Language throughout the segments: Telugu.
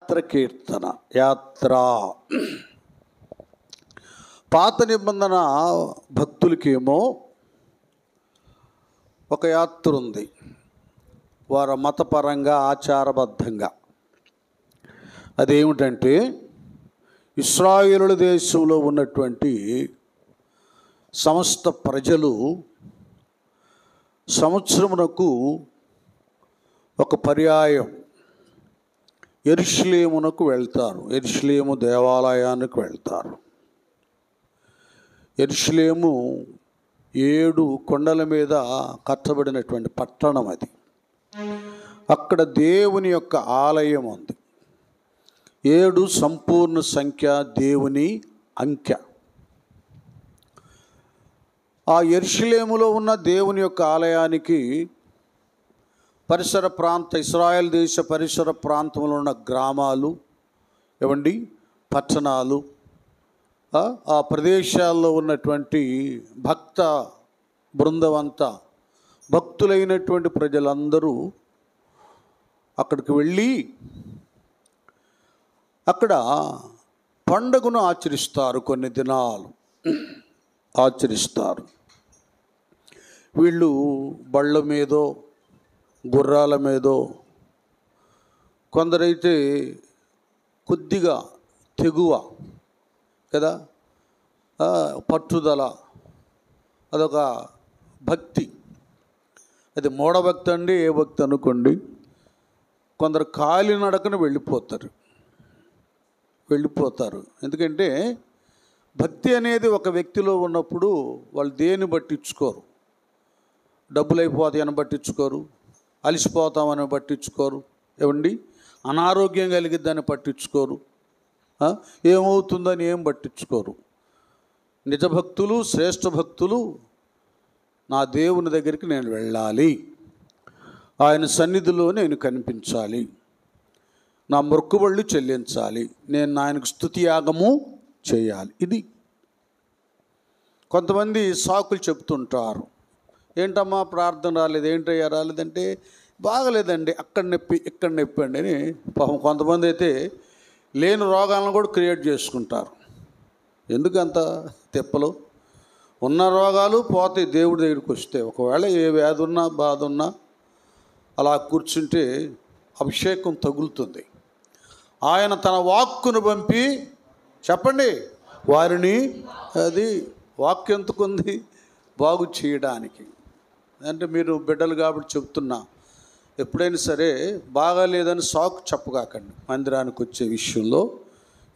యాత్ర కీర్తన యాత్ర. పాత నిబంధన భక్తులకేమో ఒక యాత్ర ఉంది, వారి మతపరంగా ఆచారబద్ధంగా. అదేమిటంటే ఇశ్రాయేలు దేశంలో ఉన్నటువంటి సమస్త ప్రజలు సంవత్సరమునకు ఒక పర్యాయం యెరూషలేమునకు వెళ్తారు. యెరూషలేము దేవాలయానికి వెళ్తారు. యెరూషలేము 7 కొండల మీద కట్టబడినటువంటి పట్టణం అది. అక్కడ దేవుని యొక్క ఆలయం ఉంది. 7 సంపూర్ణ సంఖ్య, దేవుని అంకె. ఆ యెరూషలేములో ఉన్న దేవుని యొక్క ఆలయానికి పరిసర ప్రాంత ఇశ్రాయేల్ దేశ పరిసర ప్రాంతంలో ఉన్న గ్రామాలు పట్టణాలు, ఆ ప్రదేశాల్లో ఉన్నటువంటి భక్త బృందమంతా, భక్తులైనటువంటి ప్రజలందరూ అక్కడికి వెళ్ళి అక్కడ పండుగను ఆచరిస్తారు. కొన్ని దినాలు ఆచరిస్తారు. వీళ్ళు బళ్ళ మీదో గుర్రాల మీదో, కొందరైతే కొద్దిగా తెగువ కదా, పట్టుదల, అదొక భక్తి. అది మూఢభక్తి అండి, ఏ భక్తి అనుకోండి. కొందరు కాలినడకన వెళ్ళిపోతారు. ఎందుకంటే భక్తి అనేది ఒక వ్యక్తిలో ఉన్నప్పుడు వాళ్ళు దేన్ని పట్టించుకోరు. డబ్బులు అయిపోతాయని పట్టించుకోరు, అలసిపోతామని పట్టించుకోరు, అనారోగ్యం కలిగిద్దని పట్టించుకోరు, ఏమవుతుందని ఏం పట్టించుకోరు. నిజభక్తులు, శ్రేష్ఠ భక్తులు నా దేవుని దగ్గరికి నేను వెళ్ళాలి, ఆయన సన్నిధిలో నేను కనిపించాలి, నా మొక్కుబళ్ళు చెల్లించాలి, నేను ఆయనకు స్తుతియాగము చేయాలి. ఇది కొంతమంది సాకులు చెప్తుంటారు. ఏంటమ్మా ప్రార్థన రాలేదు, ఏంటయ్యా రాలేదంటే, బాగలేదండి, అక్కడ నొప్పి ఇక్కడ నొప్పి అండి అని. పాపం కొంతమంది అయితే లేని రోగాలను కూడా క్రియేట్ చేసుకుంటారు. ఎందుకంత తిప్పలు? ఉన్న రోగాలు పోతాయి దేవుడి దగ్గరికి వస్తే. ఒకవేళ ఏ వ్యాధి ఉన్నా బాధ ఉన్నా అలా కూర్చుంటే అభిషేకం తగులుతుంది. ఆయన తన వాక్కును పంపి చెప్పండి వారిని, అది వాక్కు ఎందుకుంది? బాగు చేయడానికి. అంటే మీరు బిడ్డలు కాబట్టి చెప్తున్నా, ఎప్పుడైనా సరే బాగాలేదని సాకు చెప్పగాకండి. మందిరానికి వచ్చే విషయంలో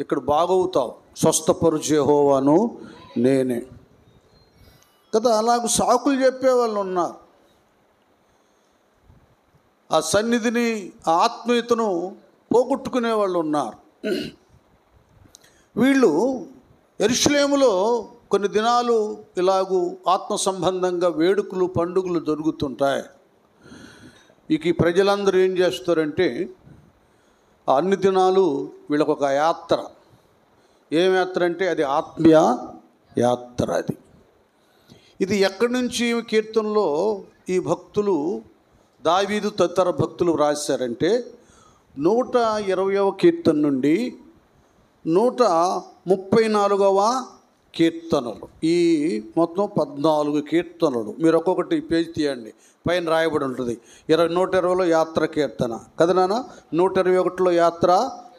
ఇక్కడ బాగవుతావు, స్వస్థపరుచు యెహోవాను నేనే కదా. అలాగ సాకులు చెప్పేవాళ్ళు ఉన్నారు. ఆ సన్నిధిని, ఆ ఆత్మీయతను పోగొట్టుకునే వాళ్ళు ఉన్నారు. వీళ్ళు యెరూషలేములో కొన్ని దినాలు ఇలాగూ ఆత్మ సంబంధంగా వేడుకలు, పండుగలు జరుగుతుంటాయి. ఇక ఈ ప్రజలందరూ ఏం చేస్తారంటే అన్ని దినాలు వీళ్ళకు ఒక యాత్ర. ఏం యాత్ర అంటే అది ఆత్మీయ యాత్ర. ఇది ఎక్కడి నుంచి కీర్తనలో ఈ భక్తులు, దావీదు తదితర భక్తులు రాశారంటే 120వ కీర్తన నుండి 134వ కీర్తనలు, ఈ మొత్తం 14 కీర్తనలు. మీరు ఒక్కొక్కటి పేజీ తీయండి, పైన రాయబడి ఉంటుంది. 120లో యాత్ర కీర్తన కదా నాన్న, 121లో యాత్ర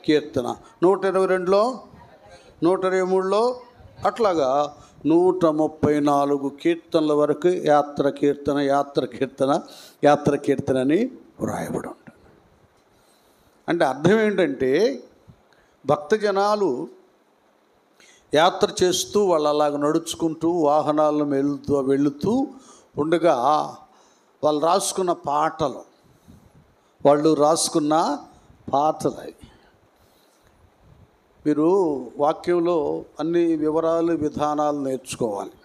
కీర్తన, 122లో, 123లో, అట్లాగా 134 కీర్తనల వరకు యాత్ర కీర్తన అని వ్రాయబడి ఉంటుంది. అంటే అర్థం ఏంటంటే భక్తజనాలు యాత్ర చేస్తూ వాళ్ళు అలాగ నడుచుకుంటూ వాహనాలను వెళుతూ ఉండగా వాళ్ళు రాసుకున్న పాటలు అవి. మీరు వాక్యంలో అన్ని వివరాలు, విధానాలు నేర్చుకోవాలి.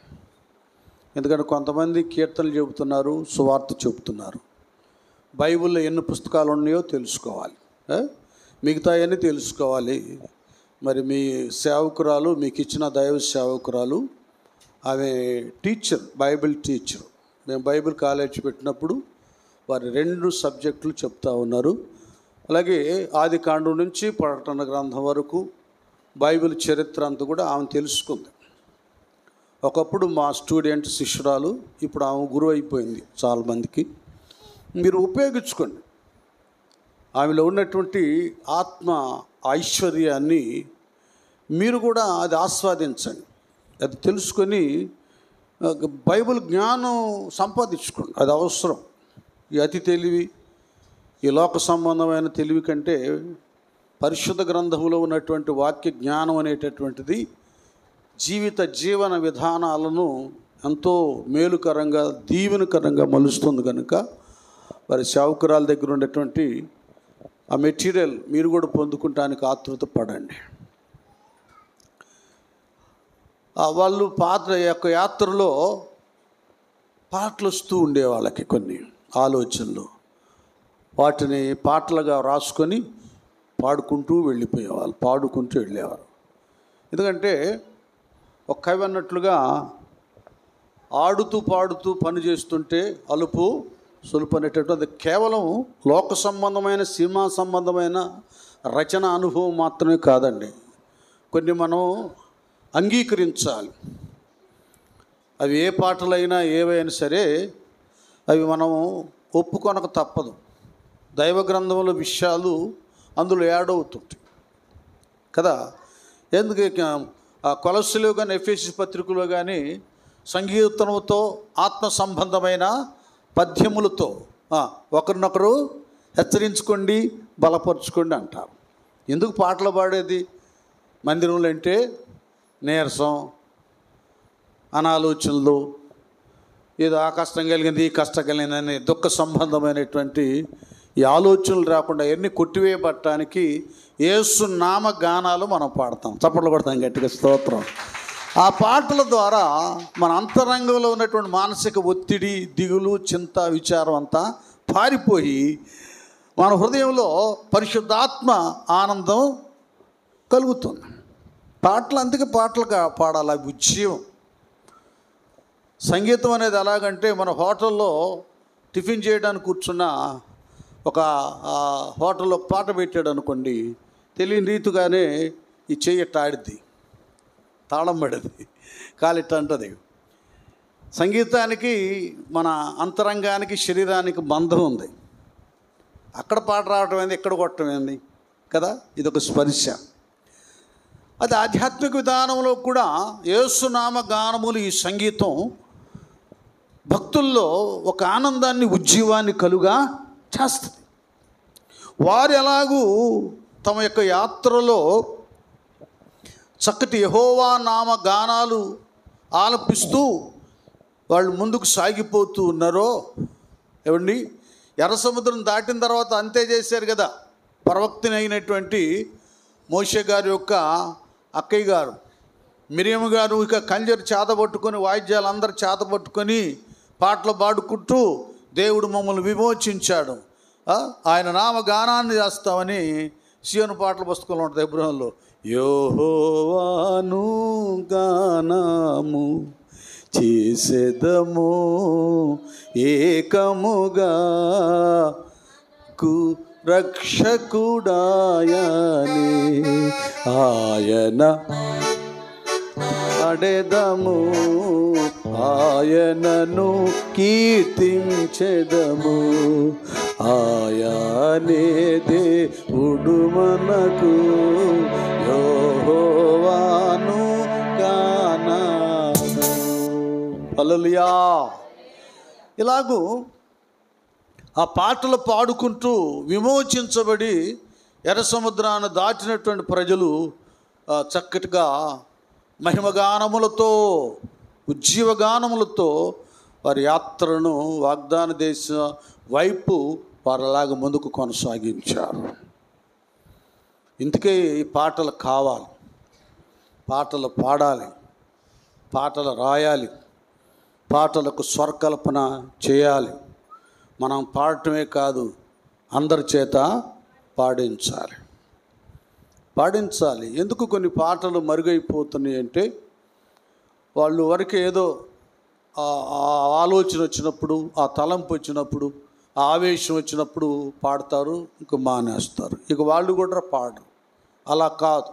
ఎందుకంటే కొంతమంది కీర్తనలు చెబుతున్నారు, సువార్త చెబుతున్నారు. బైబిల్లో ఎన్ని పుస్తకాలు ఉన్నాయో తెలుసుకోవాలి, మిగతా అన్నీ తెలుసుకోవాలి. మరి మీ సేవకురాలు, మీకు ఇచ్చిన దైవ సేవకురాలు, ఆమె టీచర్, బైబిల్ టీచర్. మేము బైబిల్ కాలేజ్ పెట్టినప్పుడు వారు 2 సబ్జెక్టులు చెప్తా ఉన్నారు. అలాగే ఆది కాండం నుంచి ప్రకటన గ్రంథం వరకు బైబిల్ చరిత్ర అంతా కూడా ఆమె తెలుసుకుంది. ఒకప్పుడు మా స్టూడెంట్ శిష్యురాలు, ఇప్పుడు ఆమె గురువు అయిపోయింది చాలామందికి. మీరు ఉపయోగించుకోండి. ఆమెలో ఉన్నటువంటి ఆత్మ ఐశ్వర్యాన్ని మీరు కూడా అది ఆస్వాదించండి. అది తెలుసుకొని బైబిల్ జ్ఞానం సంపాదించుకోండి. అది అవసరం. ఈ అతి తెలివి, ఈ లోక సంబంధమైన తెలివి కంటే పరిశుద్ధ గ్రంథంలో ఉన్నటువంటి వాక్య జ్ఞానం అనేటటువంటిది జీవన విధానాలను ఎంతో మేలుకరంగా, దీవెనకరంగా మలుస్తుంది. కనుక వారి సేవకురాల దగ్గర ఉన్నటువంటి ఆ మెటీరియల్ మీరు కూడా పొందుకుంటానికి ఆతృత పడండి. వాళ్ళు యొక్క యాత్రలో పాటలు వస్తూ ఉండే వాళ్ళకి కొన్ని ఆలోచనలు, వాటిని పాటలుగా రాసుకొని పాడుకుంటూ వెళ్ళేవారు. ఎందుకంటే ఒక కవి అన్నట్లుగా ఆడుతూ పాడుతూ పని చేస్తుంటే అలుపు సులుపు అనేటటువంటి అది కేవలం లోక సంబంధమైన, సీమా సంబంధమైన రచన అనుభవం మాత్రమే కాదండి. కొన్ని మనం అంగీకరించాలి. అవి ఏ పాటలైనా ఏవైనా సరే అవి మనం ఒప్పుకొనక తప్పదు. దైవ గ్రంథంలో విషయాలు అందులో యాడ్ అవుతుంటాయి కదా. ఎందుకు కొలస్సీలో కానీ, ఎఫెసీ పత్రికలో కానీ సంగీతంతో, ఆత్మ సంబంధమైన పద్యములతో ఒకరినొకరు హెచ్చరించుకోండి, బలపరుచుకోండి అంటారు. ఎందుకు పాటలు పాడేది మందిరంలో అంటే నీరసం, అనాలోచనలు, ఏదో ఆ కష్టం కలిగింది, ఈ కష్టం కలిగిందని దుఃఖ సంబంధమైనటువంటి ఈ ఆలోచనలు రాకుండా అవన్నీ కొట్టివేయబట్టడానికి యేసు నామ గానాలు మనం పాడతాం, చప్పట్లు కొడతాం గట్టిగా, స్తోత్రం. ఆ పాటల ద్వారా మన అంతరంగంలో ఉన్నటువంటి మానసిక ఒత్తిడి, దిగులు, చింత, విచారం అంతా పారిపోయి మన హృదయంలో పరిశుద్ధాత్మ ఆనందం కలుగుతుంది. పాటలు అందుకే పాటలు పాడాలి, అవి ఉజ్జీవం. సంగీతం అనేది ఎలాగంటే మన హోటల్లో టిఫిన్ చేయడానికి కూర్చున్న ఒక హోటల్లో పాట పెట్టాడు అనుకోండి, తెలియని రీతిగానే ఈ చెయ్యట్ట ఆడిద్ది, తాళం పడేది, కాలిట్ట అంటది. సంగీతానికి మన అంతరంగానికి, శరీరానికి బంధం ఉంది. అక్కడ పాట రావటం ఏంది, ఇక్కడ కొట్టడం ఏంది కదా, ఇదొక స్పర్శ. అది ఆధ్యాత్మిక విధానంలో కూడా యేసునామ గానములు, ఈ సంగీతం భక్తుల్లో ఒక ఆనందాన్ని, ఉజ్జీవాన్ని కలుగా చేస్తుంది. వారు ఎలాగూ తమ యొక్క యాత్రలో చక్కటి యెహోవా నామ గానాలు ఆలపిస్తూ వాళ్ళు ముందుకు సాగిపోతూ ఉన్నారో, ఏమండి, ఎర్ర సముద్రం దాటిన తర్వాత అంతే చేశారు కదా. ప్రవక్తని అయినటువంటి మోషే గారి యొక్క అక్కయ్య గారు మిరియం గారు ఇక కంజరు చేతబట్టుకొని, వాయిద్యాలు అందరూ చేతబట్టుకొని పాటలు పాడుకుంటూ దేవుడు మమ్మల్ని విమోచించాడు, ఆయన నామ గానాన్ని చేస్తామని సీయోను పాటల పుస్తకంలో ఉంటుంది, హెబ్రోనులో. యెహోవాను గానము చేసెదము ఏకముగా రక్షకుడాయని ఆయన అడెదము, ఆయనను కీర్తించెదము, ఆయనే దేవుడు మనకు, యెహోవాను గానము. హల్లెలూయా. ఇలాగూ ఆ పాటలు పాడుకుంటూ విమోచించబడి ఎర్ర సముద్రాన్ని దాటినటువంటి ప్రజలు చక్కటిగా మహిమగానములతో, ఉజ్జీవగానములతో వారి యాత్రను వాగ్దాన దేశం వైపు వారిలాగా ముందుకు కొనసాగించారు. ఇందుకే ఈ పాటలు కావాలి, పాటలు పాడాలి, పాటలు రాయాలి, పాటలకు స్వరకల్పన చేయాలి. మనం పాడటమే కాదు, అందరి చేత పాడించాలి. ఎందుకు కొన్ని పాటలు మరుగైపోతున్నాయి అంటే, వాళ్ళు వరకు ఏదో ఆలోచన వచ్చినప్పుడు, ఆ తలంపు వచ్చినప్పుడు ఆవేశం వచ్చినప్పుడు పాడతారు, ఇక మానేస్తారు, ఇక వాళ్ళు కూడా పాడరు. అలా కాదు.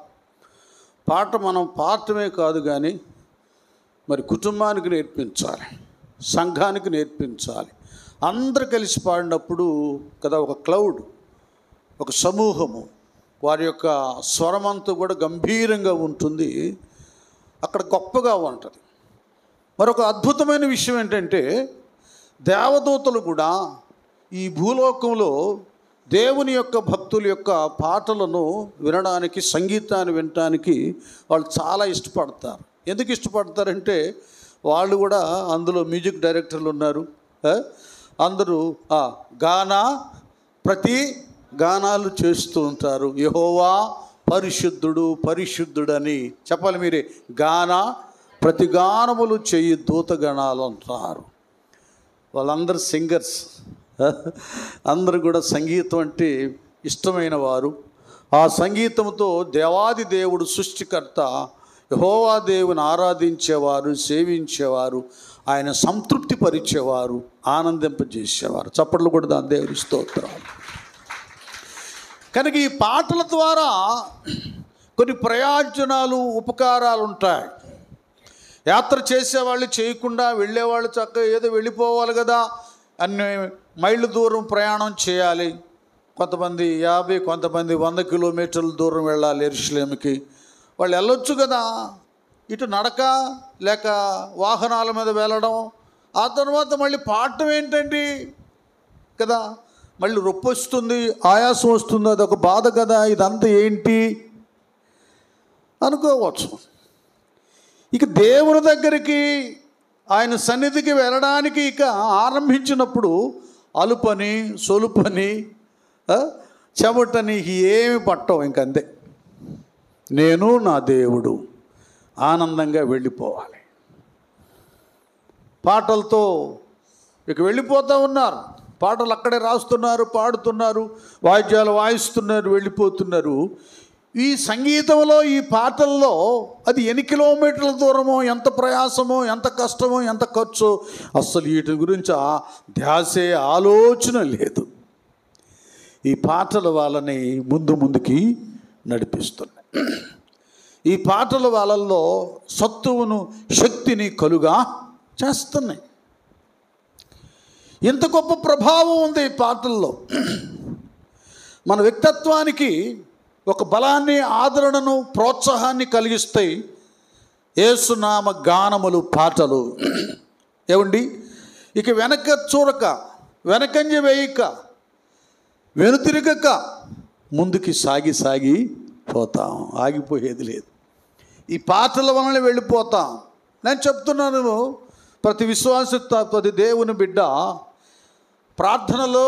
పాట మనం పాడటమే కాదు కానీ మరి కుటుంబానికి నేర్పించాలి, సంఘానికి నేర్పించాలి. అందరు కలిసి పాడినప్పుడు కదా ఒక క్లౌడ్, ఒక సమూహము, వారి యొక్క స్వరమంతా కూడా గంభీరంగా ఉంటుంది, అక్కడ గొప్పగా ఉంటుంది. మరొక అద్భుతమైన విషయం ఏంటంటే దేవదూతలు కూడా ఈ భూలోకంలో దేవుని యొక్క భక్తుల యొక్క పాటలను వినడానికి, సంగీతాన్ని వినడానికి వాళ్ళు చాలా ఇష్టపడతారు. ఎందుకు ఇష్టపడతారంటే వాళ్ళు కూడా అందులో మ్యూజిక్ డైరెక్టర్లు ఉన్నారు, అందరూ ప్రతి గానాలు చేస్తూ ఉంటారు. యెహోవా పరిశుద్ధుడు పరిశుద్ధుడని చెప్పాలి మీరే. ప్రతి గానములు చెయ్యి దూతగణాలు అంటారు. వాళ్ళందరూ సింగర్స్, అందరూ కూడా సంగీతం అంటే ఇష్టమైన వారు. ఆ సంగీతంతో దేవాది దేవుడు సృష్టికర్త యెహోవా దేవుని ఆరాధించేవారు, సేవించేవారు, ఆయన సంతృప్తి పరిచేవారు, ఆనందింపజేసేవారు. చప్పట్లు కూడా దాని దేవుని స్తోత్రాలు. కనుక ఈ పాటల ద్వారా కొన్ని ప్రయోజనాలు, ఉపకారాలు ఉంటాయి. యాత్ర చేసేవాళ్ళు చేయకుండా వెళ్ళేవాళ్ళు చక్కగా ఏదో వెళ్ళిపోవాలి కదా, అన్ని మైళ్ళు దూరం ప్రయాణం చేయాలి. కొంతమంది 50, కొంతమంది 100 కిలోమీటర్ల దూరం వెళ్ళాలి యెరూషలేముకి. వాళ్ళు వెళ్ళొచ్చు కదా, ఇటు నడక లేక వాహనాల మీద వెళ్ళడం. ఆ తర్వాత మళ్ళీ పాడటం ఏంటండి కదా, మళ్ళీ రొప్పి వస్తుంది, ఆయాసం వస్తుంది, అదొక బాధ కదా, ఇదంతా ఏంటి అనుకోవచ్చు. ఇక దేవుని దగ్గరికి, ఆయన సన్నిధికి వెళ్ళడానికి ఇక ఆరంభించినప్పుడు అలుపని, సొలుపని, చెమటని ఏమి పట్టవు. ఇంకంతే, నేను నా దేవుడు ఆనందంగా వెళ్ళిపోవాలి. పాటలతో ఇక వెళ్ళిపోతూ ఉన్నారు. పాటలు అక్కడే రాస్తున్నారు, పాడుతున్నారు, వాయిద్యాలు వాయిస్తున్నారు, వెళ్ళిపోతున్నారు. ఈ సంగీతంలో, ఈ పాటల్లో అది ఎన్ని కిలోమీటర్ల దూరమో, ఎంత ప్రయాసమో, ఎంత కష్టమో, ఎంత ఖర్చో, అస్సలు వీటి గురించి ధ్యాసే ఆలోచన లేదు. ఈ పాటలు వాళ్ళని ముందుకి నడిపిస్తున్నాయి. ఈ పాటలు వాళ్ళల్లో సత్తువును, శక్తిని కలుగా చేస్తున్నాయి. ఎంత గొప్ప ప్రభావం ఉంది ఈ పాటల్లో. మన వ్యక్తిత్వానికి ఒక బలాన్ని, ఆదరణను, ప్రోత్సాహాన్ని కలిగిస్తాయి యేసునామ గానములు, పాటలు. ఏమండి, ఇక వెనక చూడక, వెనకంజ వేయక, వెనుతిరగక ముందుకి సాగి పోతాం. ఆగిపోయేది లేదు. ఈ పాటల వలన వెళ్ళిపోతాం. నేను చెప్తున్నాను, ప్రతి విశ్వాస, ప్రతి దేవుని బిడ్డ ప్రార్థనలో,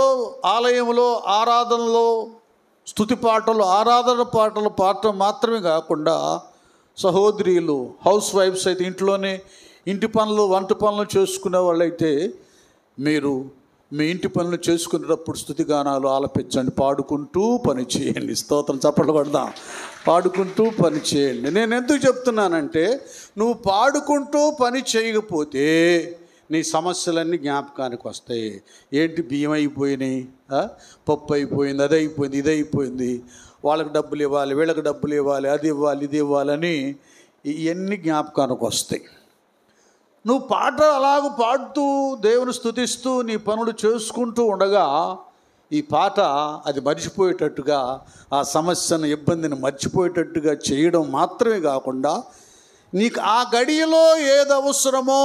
ఆలయంలో, ఆరాధనలో స్తుతి పాటలు, ఆరాధన పాటలు పాడటం మాత్రమే కాకుండా సహోదరులు, హౌస్ వైఫ్స్ అయితే ఇంట్లోనే ఇంటి పనులు, వంట పనులు చేసుకునే వాళ్ళైతే మీరు మీ ఇంటి పనులు చేసుకునేటప్పుడు స్తుతి గానాలు ఆలపించండి, పాడుకుంటూ పని చేయండి. స్తోత్రం, చప్పట్లు కొడదాం. పాడుకుంటూ పని చేయండి. నేను ఎందుకు చెప్తున్నానంటే, నువ్వు పాడుకుంటూ పని చేయకపోతే నీ సమస్యలన్నీ జ్ఞాపకానికి వస్తాయి. ఏంటి, బియ్యం అయిపోయినాయి, పప్పు అయిపోయింది, అది అయిపోయింది, ఇది అయిపోయింది, వాళ్ళకి డబ్బులు ఇవ్వాలి, వీళ్ళకి డబ్బులు ఇవ్వాలి, అది ఇవ్వాలి, ఇది ఇవ్వాలని ఇవన్నీ జ్ఞాపకానికి వస్తాయి. నువ్వు పాట అలాగ పాడుతూ దేవుని స్తుతిస్తూ నీ పనులు చేసుకుంటూ ఉండగా ఈ పాట అది మర్చిపోయేటట్టుగా, ఆ సమస్యను, ఇబ్బందిని మర్చిపోయేటట్టుగా చేయడం మాత్రమే కాకుండా నీకు ఆ గడియలో ఏది అవసరమో,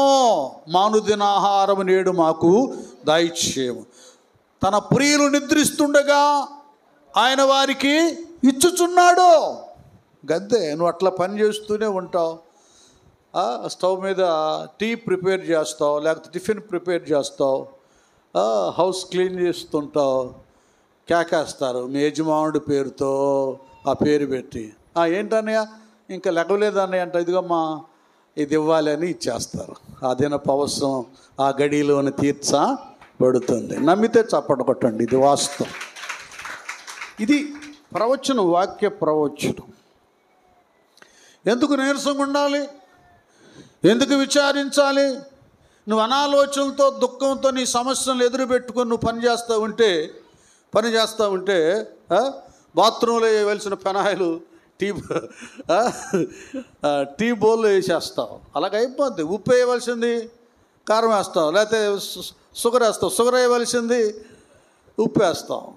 మానుదినాహారము నేడు మాకు దయచేయము, తన ప్రియులు నిద్రిస్తుండగా ఆయన వారికి ఇచ్చుచున్నాడు. గద్దే, నువ్వు అట్లా పని చేస్తూనే ఉంటావు. స్టవ్ మీద టీ ప్రిపేర్ చేస్తావు, లేకపోతే టిఫిన్ ప్రిపేర్ చేస్తావు, హౌస్ క్లీన్ చేస్తుంటావు. కేకేస్తారు మీ యజమానుడి పేరుతో, ఆ పేరు పెట్టి, ఏంటన్నయ్య ఇంకా లెగలేదన్నయ్య అంటే, ఇదిగమ్మా ఇది ఇవ్వాలి అని ఇచ్చేస్తారు. ఆ దినపు అవసరం ఆ గడిలోని తీర్చబడుతుంది. నమ్మితే చప్పట కొట్టండి, ఇది వాస్తవం. ఇది ప్రవచనం, వాక్య ప్రవచనం. ఎందుకు నీరసంగా ఉండాలి? ఎందుకు విచారించాలి? నువ్వు అనాలోచనలతో దుఃఖంతో నీ సమస్యలను ఎదురుపెట్టుకొని నువ్వు పని చేస్తూ ఉంటే బాత్రూంలో వేయవలసిన పెనాయిలు టీ బౌల్లో వేసేస్తావు. అలాగైపోద్ది. ఉప్పు వేయవలసింది కారం వేస్తావు, లేకపోతే షుగర్ వేస్తావు. షుగర్ వేయవలసింది ఉప్పు వేస్తావు.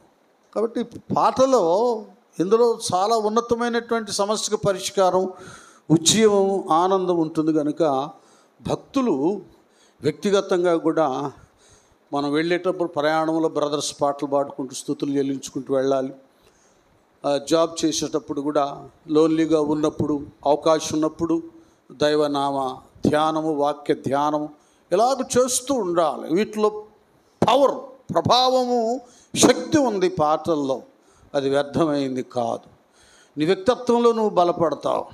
కాబట్టి పాటలో ఇందులో చాలా ఉన్నతమైనటువంటి సమస్యకు పరిష్కారం, ఉజ్జీవం, ఆనందం ఉంటుంది. కనుక భక్తులు వ్యక్తిగతంగా కూడా మనం వెళ్ళేటప్పుడు ప్రయాణంలో బ్రదర్స్ పాటలు పాడుకుంటూ స్తుతులు చెల్లించుకుంటూ వెళ్ళాలి. జాబ్ చేసేటప్పుడు కూడా లోన్లీగా ఉన్నప్పుడు, అవకాశం ఉన్నప్పుడు దైవనామ ధ్యానము, వాక్య ధ్యానము ఇలాగ చేస్తూ ఉండాలి. వీటిలో పవర్, ప్రభావము, శక్తి ఉంది పాటల్లో. అది వ్యర్థమైంది కాదు. నీ వ్యక్తిత్వంలో నువ్వు బలపడతావు.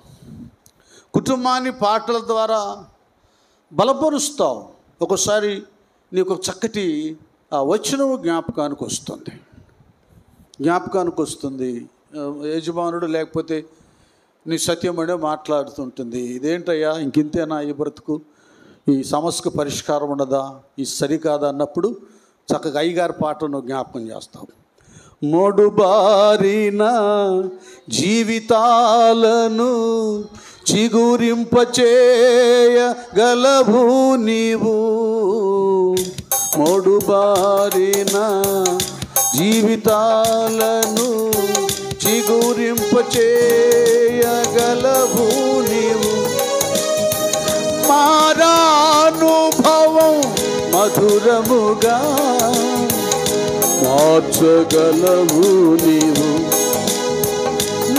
కుటుంబాన్ని పాటల ద్వారా బలపరుస్తావు. ఒకసారి నీకు చక్కటి వచనము జ్ఞాపకానికి వస్తుంది. యజమానుడు లేకపోతే నీ సత్యమనే మాట్లాడుతుంటుంది. ఇదేంటయ్యా ఇంకింతేనా ఈ బ్రతుకు, ఈ సమస్యకు పరిష్కారం ఉండదా, ఇది సరికాదా అన్నప్పుడు చక్కగా అయ్యగారి పాటను జ్ఞాపకం చేస్తావు. మోడుబారిన జీవితాలను చిగురింపచేయగలవు నీవు. మోడుబారిన జీవితాలను చిగురింపచేయగలవు నీవు. మారానుభవం మధురముగా మార్చగలవు నీవు.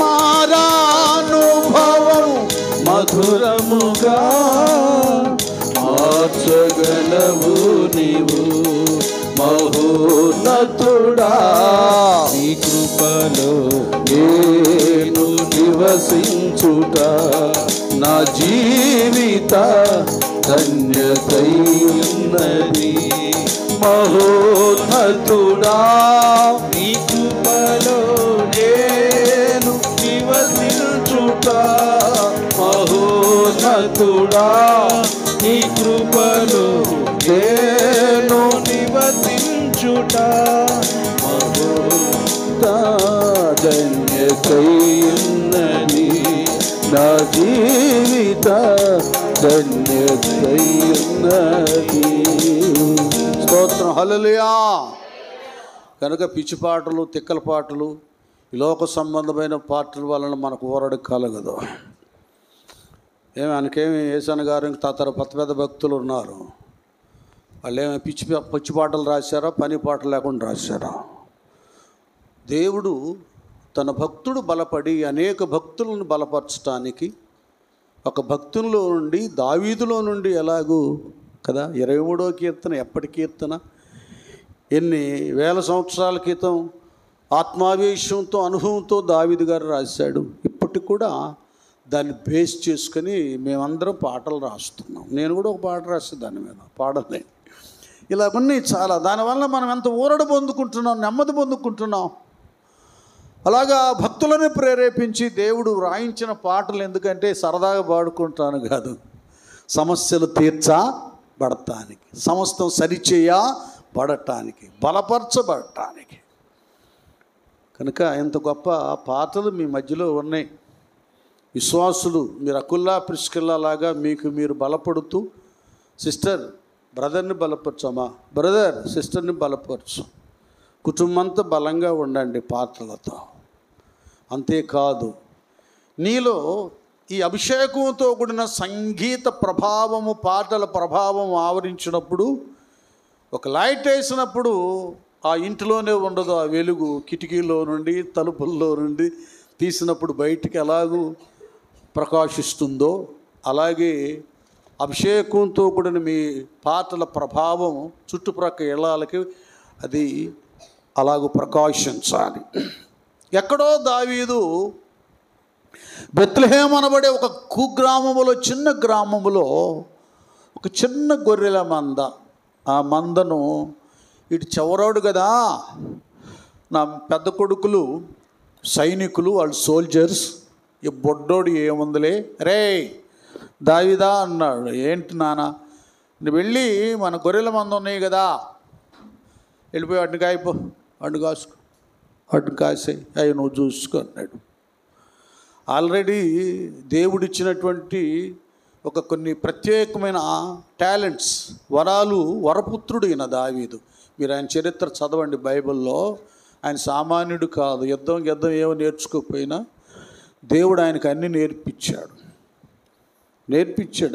మారానుభవం మధురముగా మార్చగలవు నీవు. మహోన్నతుడా నీ కృపలో నేను నివసించుట నా జీవిత ధన్యతైనది. మహోన్నతుడా నీ కృపలో నేను నివసించుట. మహోన్నతుడా నీ కృపలో నేను నివసించుట. ధన్యతైనది నా జీవిత ధన్యతైనది. స్తోత్రం, హల్లెలూయా. కనుక పిచ్చి పాటలు, తిక్కల పాటలు, లోక సంబంధమైన పాటల వలన మనకు ఊరడి కలగదు. ఆయనకేమి యేసన్న గారు ఇంకా పెద్ద పెద్ద భక్తులు ఉన్నారు. వాళ్ళు ఏమి పిచ్చి పాటలు రాశారా, పని పాటలు లేకుండా రాశారా? దేవుడు తన భక్తుడు బలపడి అనేక భక్తులను బలపరచడానికి ఒక భక్తుల్లో నుండి, దావీదులో నుండి ఎలాగూ కదా 23వ కీర్తన ఎప్పటి కీర్తన, ఎన్ని వేల సంవత్సరాల క్రితం ఆత్మావేశంతో, అనుభవంతో దావీదు గారు రాశాడు. ఇప్పటికి కూడా దాన్ని బేస్ చేసుకొని మేమందరం పాటలు రాస్తున్నాం. నేను కూడా ఒక పాట రాస్తే దాని మీద పాడలే. ఇలా కొన్ని చాలా, దానివల్ల మనం ఎంత ఊరట పొందుకుంటున్నాం, నెమ్మది పొందుకుంటున్నాం. అలాగా భక్తులను ప్రేరేపించి దేవుడు రాయించిన పాటలు ఎందుకంటే సరదాగా పాడుకుంటాను కాదు, సమస్యలు తీర్చబడటానికి, సమస్తం సరిచేయబడటానికి, బలపరచబడటానికి. కనుక ఎంత గొప్ప పాటలు మీ మధ్యలో ఉన్నాయి. విశ్వాసులు మీరు అకుల్లా ప్రిస్కిల్లా లాగా మీకు మీరు బలపడుతూ, సిస్టర్ బ్రదర్ని బలపరచమ్మా, బ్రదర్ సిస్టర్ని బలపరచు, కుటుంబంతో బలంగా ఉండండి పాటలతో. అంతేకాదు, నీలో ఈ అభిషేకంతో కూడిన సంగీత ప్రభావము, పాటల ప్రభావం ఆవరించినప్పుడు, ఒక లైట్ వేసినప్పుడు ఆ ఇంటిలోనే ఉండదు ఆ వెలుగు, కిటికీలో నుండి, తలుపుల్లో నుండి తీసినప్పుడు బయటికి ఎలాగూ ప్రకాశిస్తుందో అలాగే అభిషేకంతో కూడిన మీ పాటల ప్రభావం చుట్టుప్రక్కల ఇళ్ళకి అది అలాగూ ప్రకాశించాలి. ఎక్కడో దావీదు బెత్లెహేము అనబడే ఒక కుగ్రామములో, చిన్న గ్రామములో ఒక చిన్న గొర్రెల మంద, ఆ మందను ఇటు చెవరాడు కదా, నా పెద్ద కొడుకులు సైనికులు, వాళ్ళు సోల్జర్స్, ఈ బొడ్డోడు ఏముందిలే రే దావీదా అన్నాడు. ఏంటి నాన్న, నువ్వు వెళ్ళి మన గొర్రెల మంద ఉన్నాయి కదా, వెళ్ళిపోయి వాటిని కాయిపో, వాటిని కాసుకో, వాటిని కాసేయి, అవి నువ్వు చూసుకో అన్నాడు. ఆల్రెడీ దేవుడిచ్చినటువంటి కొన్ని ప్రత్యేకమైన టాలెంట్స్, వరాలు, వరపుత్రుడు ఈయన దావీదు. మీరు ఆయన చరిత్ర చదవండి బైబిల్లో. ఆయన సామాన్యుడు కాదు. యుద్ధం ఏమో నేర్చుకోకపోయినా దేవుడు ఆయనకు అన్నీ నేర్పించాడు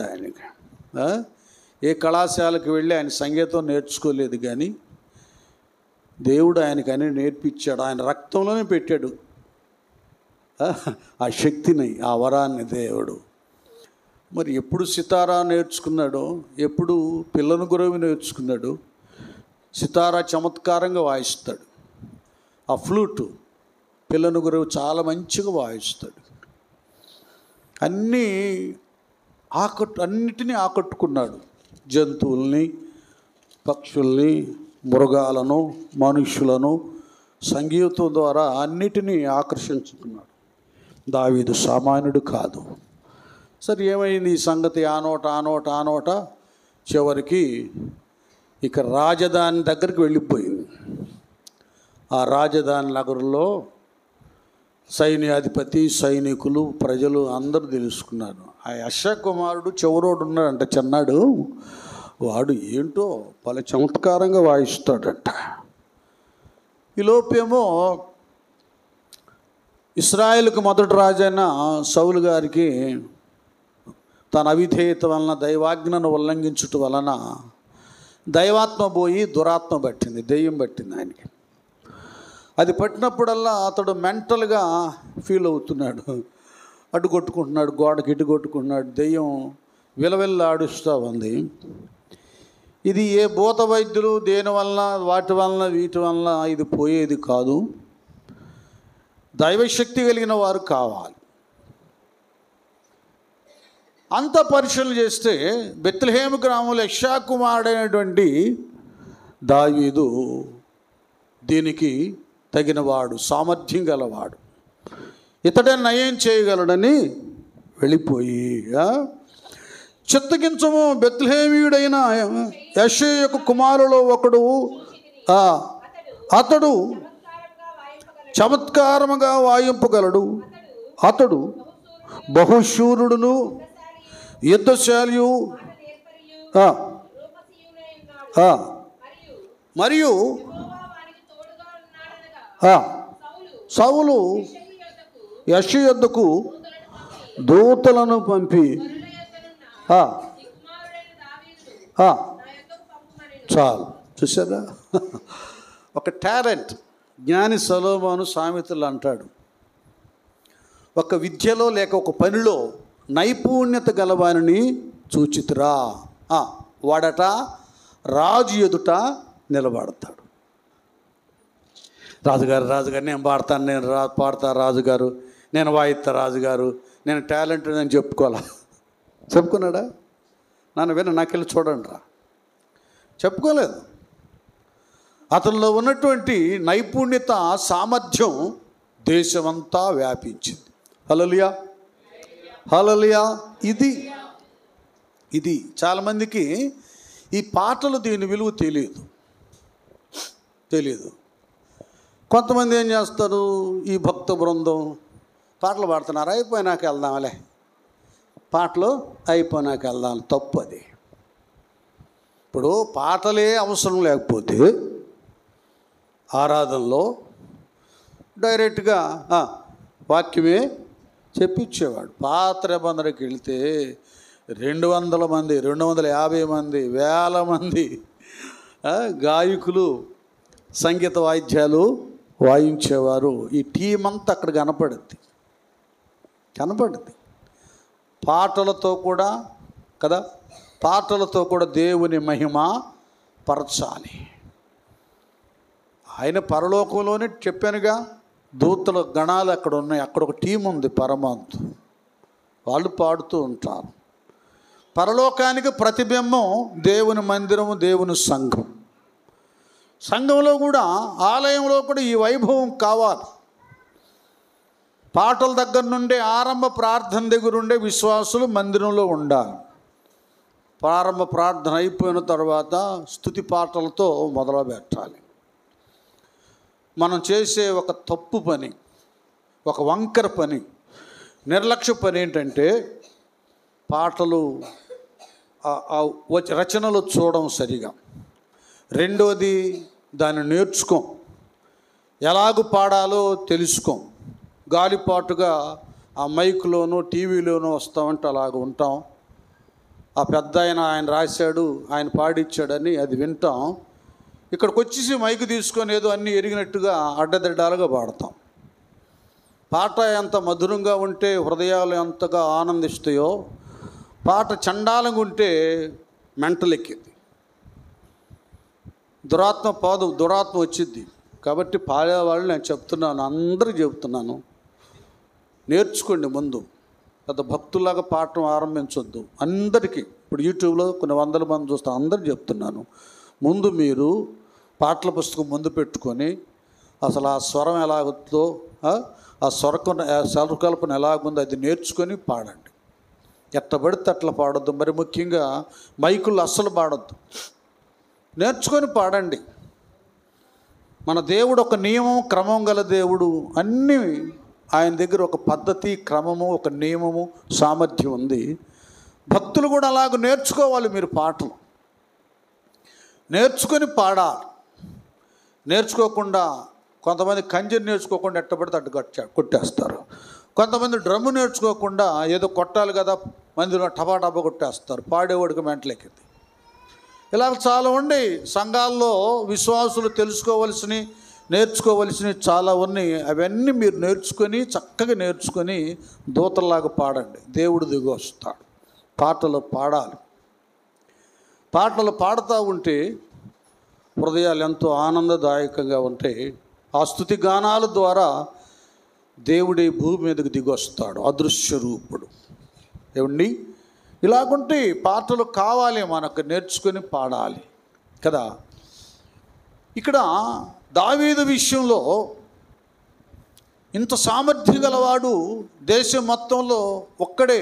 ఆయనకి. ఏ కళాశాలకు వెళ్ళి ఆయన సంగీతం నేర్చుకోలేదు, కానీ దేవుడు ఆయనకు అన్నీ నేర్పించాడు. ఆయన రక్తంలోనే పెట్టాడు ఆ శక్తిని, ఆ వరాన్ని దేవుడు. మరి ఎప్పుడు సితారా నేర్చుకున్నాడో, ఎప్పుడు పిల్లను గురవి నేర్చుకున్నాడు. సితారా చమత్కారంగా వాయిస్తాడు. ఆ ఫ్లూటు పిల్లను గురవి చాలా మంచిగా వాయిస్తాడు. అన్నిటినీ ఆకట్టుకున్నాడు. జంతువుల్ని, పక్షుల్ని, మృగాలను, మనుషులను సంగీతం ద్వారా అన్నిటినీ ఆకర్షించుకున్నాడు. దావీదు సామాన్యుడు కాదు. సరే, ఏమైంది ఈ సంగతి? ఆ నోట చివరికి ఇక రాజధాని దగ్గరికి వెళ్ళిపోయింది. ఆ రాజధాని నగరంలో సైన్యాధిపతి, సైనికులు, ప్రజలు అందరూ తెలుసుకున్నారు. ఆ యెషయా కుమారుడు చివరోడు ఉన్నాడంట, చిన్నాడు. వాడు ఏంటో పలు చమత్కారంగా వాయిస్తాడంట. ఈలోపేమో ఇశ్రాయేలుకు మొదటి రాజైన సౌలు గారికి తన అవిధేయత వలన, దైవాజ్ఞను ఉల్లంఘించుట వలన దైవాత్మ పోయి దురాత్మ పట్టింది, దెయ్యం పట్టింది ఆయనకి. అది పట్టినప్పుడల్లా అతడు మెంటల్గా ఫీల్ అవుతున్నాడు. అడ్డు కొట్టుకుంటున్నాడు, గోడకి ఇటు కొట్టుకుంటున్నాడు. దెయ్యం విలవిల్లాడుస్తూ ఉంది. ఇది ఏ భూత వైద్యులు దేనివలన, వాటి వలన, వీటి వలన ఇది పోయేది కాదు. దైవశక్తి కలిగిన వారు కావాలి. అంత పరిశీలన చేస్తే బెత్లెహేము గ్రామంలో యెషయా కుమారుడైనటువంటి దావీదు దీనికి తగినవాడు, సామర్థ్యం గలవాడు, ఇతడే నయం చేయగలడని వెళ్ళిపోయి, చిత్తగించము, బెత్లెహేమీయుడైన యెషయా యొక్క కుమారులో ఒకడు, అతడు చమత్కారముగా వాయింపగలడు, అతడు బహుశూరుడును యుద్ధశాలియు, మరియు సౌలు యెషయా యొద్దకు దూతలను పంపి చాలు. చూసారా, ఒక టాలెంట్. జ్ఞాని సొలొమోను సామెతలు అంటాడు, ఒక విద్యలో లేక ఒక పనిలో నైపుణ్యత గలవానిని చూచితురా, వాడట రాజు ఎదుట నిలబడతాడు. రాజుగారు నేను పాడతాను, నేను పాడతా రాజుగారు, నేను వాయిస్తా రాజుగారు, నేను టాలెంట్ అని చెప్పుకున్నాడా? నన్ను విన్న నాకెళ్ళి చూడండి రా, చెప్పుకోలేదు. అతనిలో ఉన్నటువంటి నైపుణ్యత, సామర్థ్యం దేశమంతా వ్యాపించింది. హల్లెలూయా, హల్లెలూయా. ఇది చాలామందికి ఈ పాటలు, దీని విలువ తెలియదు. కొంతమంది ఏం చేస్తారు, ఈ భక్త బృందం పాటలు పాడుతున్నారు, అయిపోయినాక వెళ్దాంలే, పాటలు అయిపోయినాక వెళ్దాం. తప్పు అది. ఇప్పుడు పాటలే అవసరం లేకపోతే ఆరాధనలో డైరెక్ట్గా వాక్యమే చెప్పించేవాడు. పాత నిబంధనకి వెళితే 200 మంది, 250 మంది, వేల మంది గాయకులు సంగీత వాయిద్యాలు వాయించేవారు. ఈ టీం అంతా అక్కడ కనపడుద్ది. పాటలతో కూడా కదా, పాటలతో కూడా దేవుని మహిమ పరచాలి. ఆయన పరలోకంలోనే చెప్పానుగా, దూతల గణాలు అక్కడ ఉన్నాయి. అక్కడ ఒక టీం ఉంది, పరమాంతు, వాళ్ళు పాడుతూ ఉంటారు. పరలోకానికి ప్రతిబింబం దేవుని మందిరము, దేవుని సంఘం. సంఘంలో కూడా, ఆలయంలో కూడా ఈ వైభవం కావాలి. పాటల దగ్గర నుండే, ఆరంభ ప్రార్థన దగ్గర ఉండే విశ్వాసులు మందిరంలో ఉండాలి. ప్రారంభ ప్రార్థన అయిపోయిన తర్వాత స్తుతి పాటలతో మొదలు పెట్టాలి. మనం చేసే ఒక తప్పు పని, ఒక వంకర పని, నిర్లక్ష్య పని ఏంటంటే పాటలు రచనలు చూడడం సరిగా. రెండోది దాన్ని నేర్చుకోం, ఎలాగూ పాడాలో తెలుసుకోం. గాలిపాటుగా ఆ మైక్లోనూ టీవీలోనూ వస్తామంటే అలాగ ఉంటాం. ఆ పెద్ద ఆయన రాశాడు, ఆయన పాడిచ్చాడని అది వింటాం. ఇక్కడికి వచ్చేసి మైకు తీసుకొని ఏదో అన్నీ ఎరిగినట్టుగా అడ్డదిడ్డాలుగా పాడతాం. పాట ఎంత మధురంగా ఉంటే హృదయాలు ఎంతగా ఆనందిస్తాయో, పాట చండాలంగా ఉంటే మెంటలెక్కింది, దురాత్మ వచ్చింది. కాబట్టి పాడేవాళ్ళు నేను చెప్తున్నాను, అందరికీ చెప్తున్నాను, నేర్చుకోండి. ముందు పెద్ద భక్తులాగా పాడటం ఆరంభించొద్దు. అందరికీ ఇప్పుడు యూట్యూబ్లో కొన్ని వందల మంది చూస్తాను, అందరికీ చెప్తున్నాను, ముందు మీరు పాటల పుస్తకం ముందు పెట్టుకొని అసలు ఆ స్వరం ఎలాగుందో, ఆ స్వరకల్పన ఎలాగుందో అది నేర్చుకొని పాడండి. ఎట్లా పడితే అట్లా పాడొద్దు. మరి ముఖ్యంగా మైకులు అస్సలు పాడొద్దు, నేర్చుకొని పాడండి. మన దేవుడు ఒక నియమం క్రమం గల దేవుడు. అన్నీ ఆయన దగ్గర ఒక పద్ధతి, క్రమము, ఒక నియమము, సామర్థ్యం ఉంది. భక్తులు కూడా అలాగ నేర్చుకోవాలి. మీరు పాటలు నేర్చుకొని పాడాలి. నేర్చుకోకుండా కొంతమంది కంజర్ నేర్చుకోకుండా ఎట్టబడితే అడ్డు కొట్టేస్తారు. కొంతమంది డ్రమ్ము నేర్చుకోకుండా ఏదో కొట్టాలి కదా మందిలో టపా కొట్టేస్తారు. పాడేవాడికి మెంటలెక్కింది. ఇలాగ చాలా ఉండి సంఘాల్లో విశ్వాసులు తెలుసుకోవలసినవి, నేర్చుకోవలసినవి చాలా ఉన్నాయి. అవన్నీ మీరు నేర్చుకొని చక్కగా నేర్చుకొని దూతల్లాగా పాడండి. దేవుడు దిగి వస్తాడు. పాటలు పాడాలి. పాటలు పాడుతూ ఉంటే హృదయాలు ఎంతో ఆనందదాయకంగా ఉంటాయి. ఆ స్తుతి గానాల ద్వారా దేవుడి భూమి మీదకి దిగి వస్తాడు, అదృశ్య రూపుడు. ఏమండి, ఇలాగుంటే పాటలు కావాలి, మనకు నేర్చుకొని పాడాలి కదా. ఇక్కడ దావీదు విషయంలో ఇంత సామర్థ్యం గలవాడు. దేశం మొత్తంలో ఒక్కడే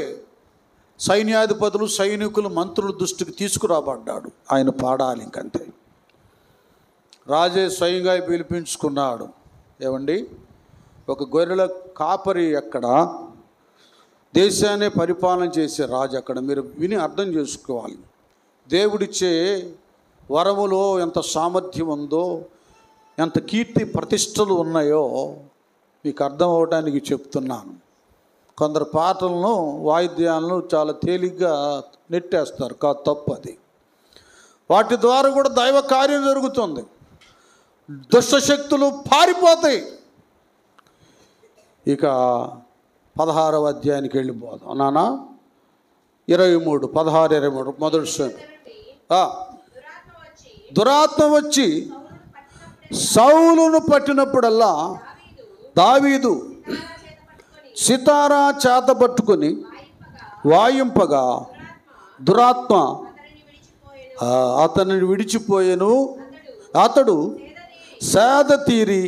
సైన్యాధిపతులు, సైనికులు, మంత్రుల దృష్టికి తీసుకురాబడ్డాడు. ఆయన పాడాలి ఇంకంతే. రాజే స్వయంగా పిలిపించుకున్నాడు. ఏమండి, ఒక గొర్రెల కాపరి అక్కడ, దేశాన్ని పరిపాలన చేసే రాజు అక్కడ. మీరు విని అర్థం చేసుకోవాలి. దేవుడిచ్చే వరములో ఎంత సామర్థ్యం ఉందో, ఎంత కీర్తి ప్రతిష్టలు ఉన్నాయో మీకు అర్థం అవడానికి చెప్తున్నాను. కొందరు పాటలను, వాయిద్యాలను చాలా తేలిగ్గా నెట్టేస్తారు. తప్పు అది. వాటి ద్వారా కూడా దైవ కార్యం జరుగుతుంది. దుష్టశక్తులు పారిపోతాయి. ఇక 16వ అధ్యాయానికి వెళ్ళిపోదాం నానా. 23, 16, 23 మొదటి. దురాత్మ వచ్చి సౌలును పట్టినప్పుడల్లా దావీదు సితారా చేత పట్టుకొని వాయింపగా దురాత్మ అతనిని విడిచిపోయెను. అతడు సేద తీరి.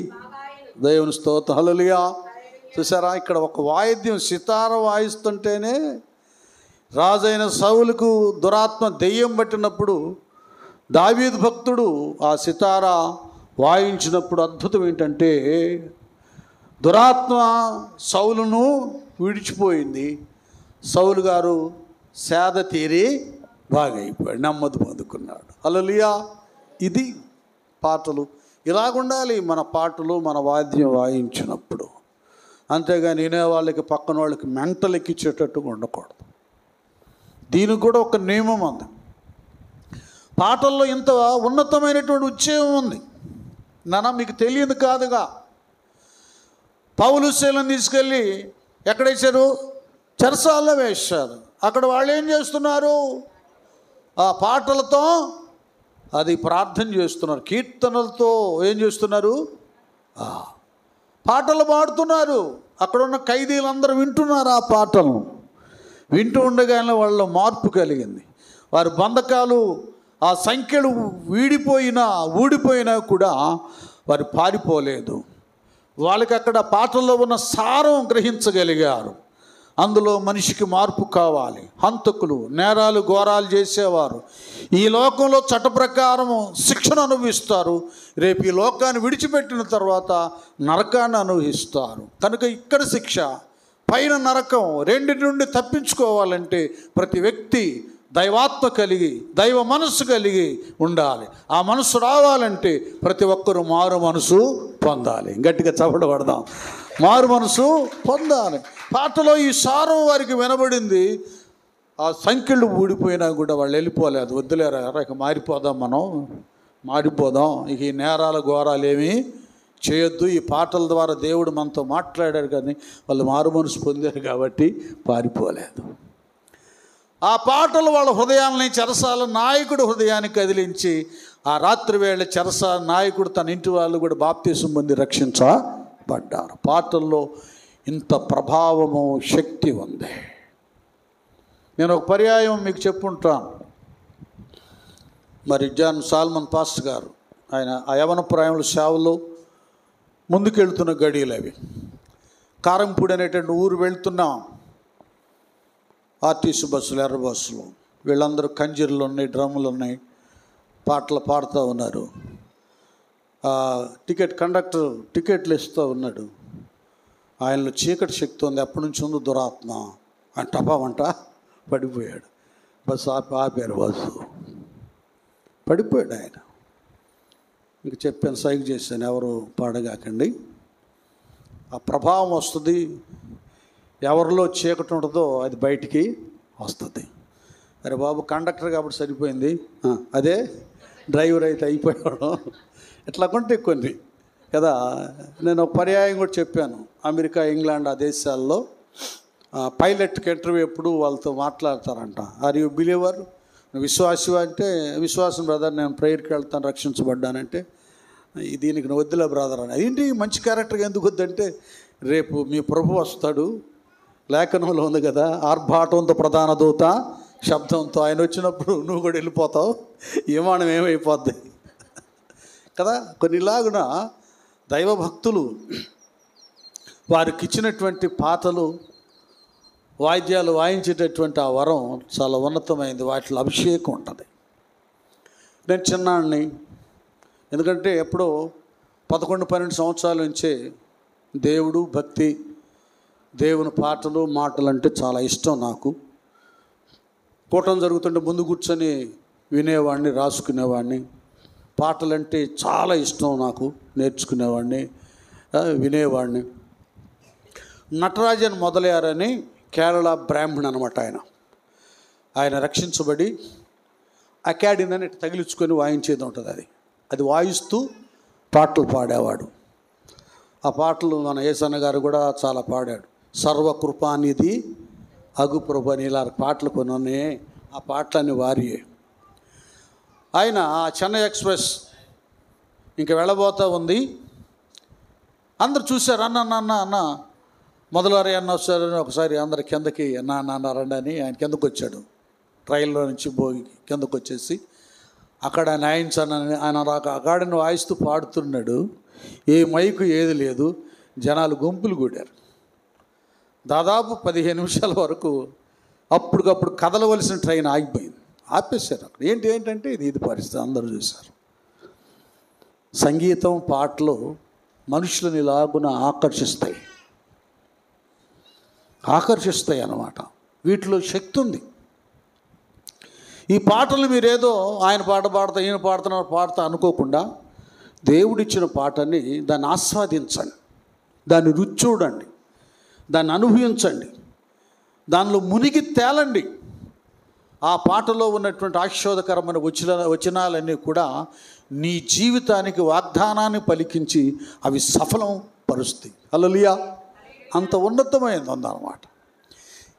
దేవుని స్తోత్రం, హల్లెలూయా. చూసారా, ఇక్కడ ఒక వాయిద్యం సితార వాయిస్తుంటేనే రాజైన సౌలుకు దురాత్మ దెయ్యం పట్టినప్పుడు దావీదు భక్తుడు ఆ సితార వాయించినప్పుడు అద్భుతం ఏంటంటే దురాత్మ సౌలును విడిచిపోయింది. సౌలు గారు సేద తీరి బాగైపోయాడు, నెమ్మది పొందుకున్నాడు. హల్లెలూయా. ఇది పాటలు. ఇలాగుండాలి మన పాటలు, మన వాద్యం వాయించినప్పుడు. అంతేగాని వినే వాళ్ళకి, పక్కన వాళ్ళకి మెంటల్ ఎక్కించేటట్టుగా ఉండకూడదు. దీనికి కూడా ఒక నియమం ఉంది. పాటల్లో ఇంత ఉన్నతమైనటువంటి ఉద్యోగం ఉంది నాన్న, మీకు తెలియదు కాదుగా. పౌలు శీలను తీసుకెళ్ళి ఎక్కడ వేశారు? చెరసాల్లో వేశారు. అక్కడ వాళ్ళు ఏం చేస్తున్నారు? ఆ పాటలతో అది ప్రార్థన చేస్తున్నారు. కీర్తనలతో ఏం చేస్తున్నారు? పాటలు పాడుతున్నారు. అక్కడ ఉన్న ఖైదీలందరూ వింటున్నారు ఆ పాటలను. వింటూ ఉండగానే వాళ్ళ మార్పు కలిగింది. వారి బంధకాలు, ఆ సంఖ్యలు ఊడిపోయినా కూడా వారు పారిపోలేదు. వాళ్ళకి అక్కడ పాటల్లో ఉన్న సారం గ్రహించగలిగారు. అందులో మనిషికి మార్పు కావాలి. హంతకులు, నేరాలు ఘోరాలు చేసేవారు ఈ లోకంలో చట్ట ప్రకారము శిక్షను అనుభవిస్తారు. రేపు ఈ లోకాన్ని విడిచిపెట్టిన తర్వాత నరకాన్ని అనుభవిస్తారు. కనుక ఇక్కడ శిక్ష, పైన నరకం, రెండింటి నుండి తప్పించుకోవాలంటే ప్రతి వ్యక్తి దైవాత్మ కలిగి, దైవ మనస్సు కలిగి ఉండాలి. ఆ మనసు రావాలంటే ప్రతి ఒక్కరూ మారు మనసు పొందాలి. గట్టిగా చప్పట్లు కొడదాం. మారు మనసు పొందాలి. పాటలో ఈ సారం వారికి వినబడింది. ఆ సంఖ్యలు ఊడిపోయినా కూడా వాళ్ళు వెళ్ళిపోలేదు. వద్దులేరా, ఇక మారిపోదాం, మనం మారిపోదాం, ఇక ఈ నేరాల ఘోరాలు ఏమీ చేయొద్దు. ఈ పాటల ద్వారా దేవుడు మనతో మాట్లాడారు, కానీ వాళ్ళు మారు మనసు పొందారు కాబట్టి పారిపోలేదు. ఆ పాటలు వాళ్ళ హృదయాలని, చెరసాల నాయకుడు హృదయాన్ని కదిలించి ఆ రాత్రి వేళ చెరసాల నాయకుడు తన ఇంటి వాళ్ళు కూడా బాప్తీసం పొంది రక్షించబడ్డారు. పాటల్లో ఇంత ప్రభావము, శక్తి ఉంది. నేను ఒక పర్యాయం మీకు చెప్పుంటాను. మరి జాన్ సాల్మన్ పాస్టర్ గారు, ఆయన ఆ యవన ప్రాయముల సేవలో ముందుకెళ్తున్న గడియలు అవి. కారంపూడి అనేటువంటి ఊరు వెళ్తున్నాం. ఆర్టీసీ బస్సులు, ఎర్ర బస్సులు, వీళ్ళందరూ కంజీర్లు ఉన్నాయి, డ్రమ్ములు ఉన్నాయి, పాటలు పాడుతూ ఉన్నారు. కండక్టర్ టికెట్లు ఇస్తూ ఉన్నాడు. ఆయనలో చీకటి శక్తి ఉంది, ఎప్పటి నుంచి ఉందో దురాత్మ. అంట పడిపోయాడు. బస్సు ఆపారు, బస్సు పడిపోయాడు. ఆయన ఇంక చెప్పాను, సైగ చేశాను, ఎవరు పాడగాకండి, ఆ ప్రభావం వస్తుంది. ఎవరిలో చీకటి ఉంటుందో అది బయటికి వస్తుంది. అరే బాబు, కండక్టర్ కాబట్టి సరిపోయింది, అదే డ్రైవర్ అయితే అయిపోయాడు. ఇట్లా కొంటే కొన్ని కదా. నేను ఒక పర్యాయం కూడా చెప్పాను. అమెరికా, ఇంగ్లాండ్ ఆ దేశాల్లో పైలట్కి ఇంటర్వ్యూ ఎప్పుడు వాళ్ళతో మాట్లాడతారంట. ఆర్ యూ బిలీవర్, విశ్వాసి అంటే, విశ్వాసం బ్రదర్, నేను ప్రేయర్కి వెళ్తాను, రక్షించబడ్డానంటే, దీనికి నువ్వు వద్దులే బ్రదర్ అని. ఏంటి మంచి క్యారెక్టర్గా ఎందుకు వద్దంటే, రేపు మీ ప్రభు వస్తాడు, లేఖనంలో ఉంది కదా, ఆర్భాటంతో ప్రధాన దూత శబ్దంతో ఆయన వచ్చినప్పుడు నువ్వు కూడా వెళ్ళిపోతావు, విమానం ఏమైపోద్ది కదా. కొన్నిలాగున దైవభక్తులు వారికి ఇచ్చినటువంటి పాటలు, వాయిద్యాలు వాయించేటటువంటి ఆ వరం చాలా ఉన్నతమైంది. వాటిలో అభిషేకం ఉంటుంది. నేను చిన్నాడిని, ఎందుకంటే ఎప్పుడో 11-12 సంవత్సరాల నుంచే దేవుడు, భక్తి, దేవుని పాటలు, మాటలు అంటే చాలా ఇష్టం నాకు. కూటం జరుగుతుంటే ముందు కూర్చొని వినేవాడిని, రాసుకునేవాడిని. పాటలంటే చాలా ఇష్టం నాకు, నేర్చుకునేవాడిని, వినేవాడిని. నటరాజన్ మొదలయ్యారని కేరళ బ్రాహ్మణ్ అనమాట. ఆయన రక్షించబడి అకాడమీ అని తగిలించుకొని వాయించేది ఉంటుంది. అది వాయిస్తూ పాటలు పాడేవాడు. ఆ పాటలు మన యేసన్న గారు కూడా చాలా పాడాడు. సర్వకృపానిధి అగుప్రభు అని ఇలా పాటలు కొన్ని ఉన్నాయి. ఆ పాటలన్నీ వారియే. ఆయన చెన్నై ఎక్స్ప్రెస్ ఇంక వెళ్ళబోతూ ఉంది. అందరు చూశారు, అన్న మొదలవారి అన్న వస్తారని. ఒకసారి అందరు కిందకి అన్న రండి అని ఆయన కిందకు వచ్చాడు. ట్రైన్లో నుంచి పోయి కిందకు వచ్చేసి అక్కడ న్యాయించానని ఆయన అకాడని వాయిస్తూ పాడుతున్నాడు. ఏ మైకు ఏది లేదు, జనాలు గుంపులు కూడారు. దాదాపు 15 నిమిషాల వరకు అప్పటికప్పుడు కదలవలసిన ట్రైన్ ఆగిపోయింది. ఆపేశారు అక్కడ. ఏంటంటే ఇది పరిస్థితి. అందరూ చూశారు. సంగీతం, పాటలు మనుషులను ఇలాగున ఆకర్షిస్తాయి అన్నమాట. వీటిలో శక్తి ఉంది. ఈ పాటలు మీరేదో ఆయన పాట పాడతా, ఈయన పాడతా అనుకోకుండా దేవుడిచ్చిన పాటని దాన్ని ఆస్వాదించండి, దాన్ని రుచి చూడండి, దాన్ని అనుభవించండి, దానిలో మునిగి తేలండి. ఆ పాటలో ఉన్నటువంటి ఆశీర్వాదకరమైన వచనాలన్నీ కూడా నీ జీవితానికి వాగ్దానాన్ని పలికించి అవి సఫలం పరుస్తాయి. హల్లెలూయా. అంత ఉన్నతమైనది ఉందన్నమాట.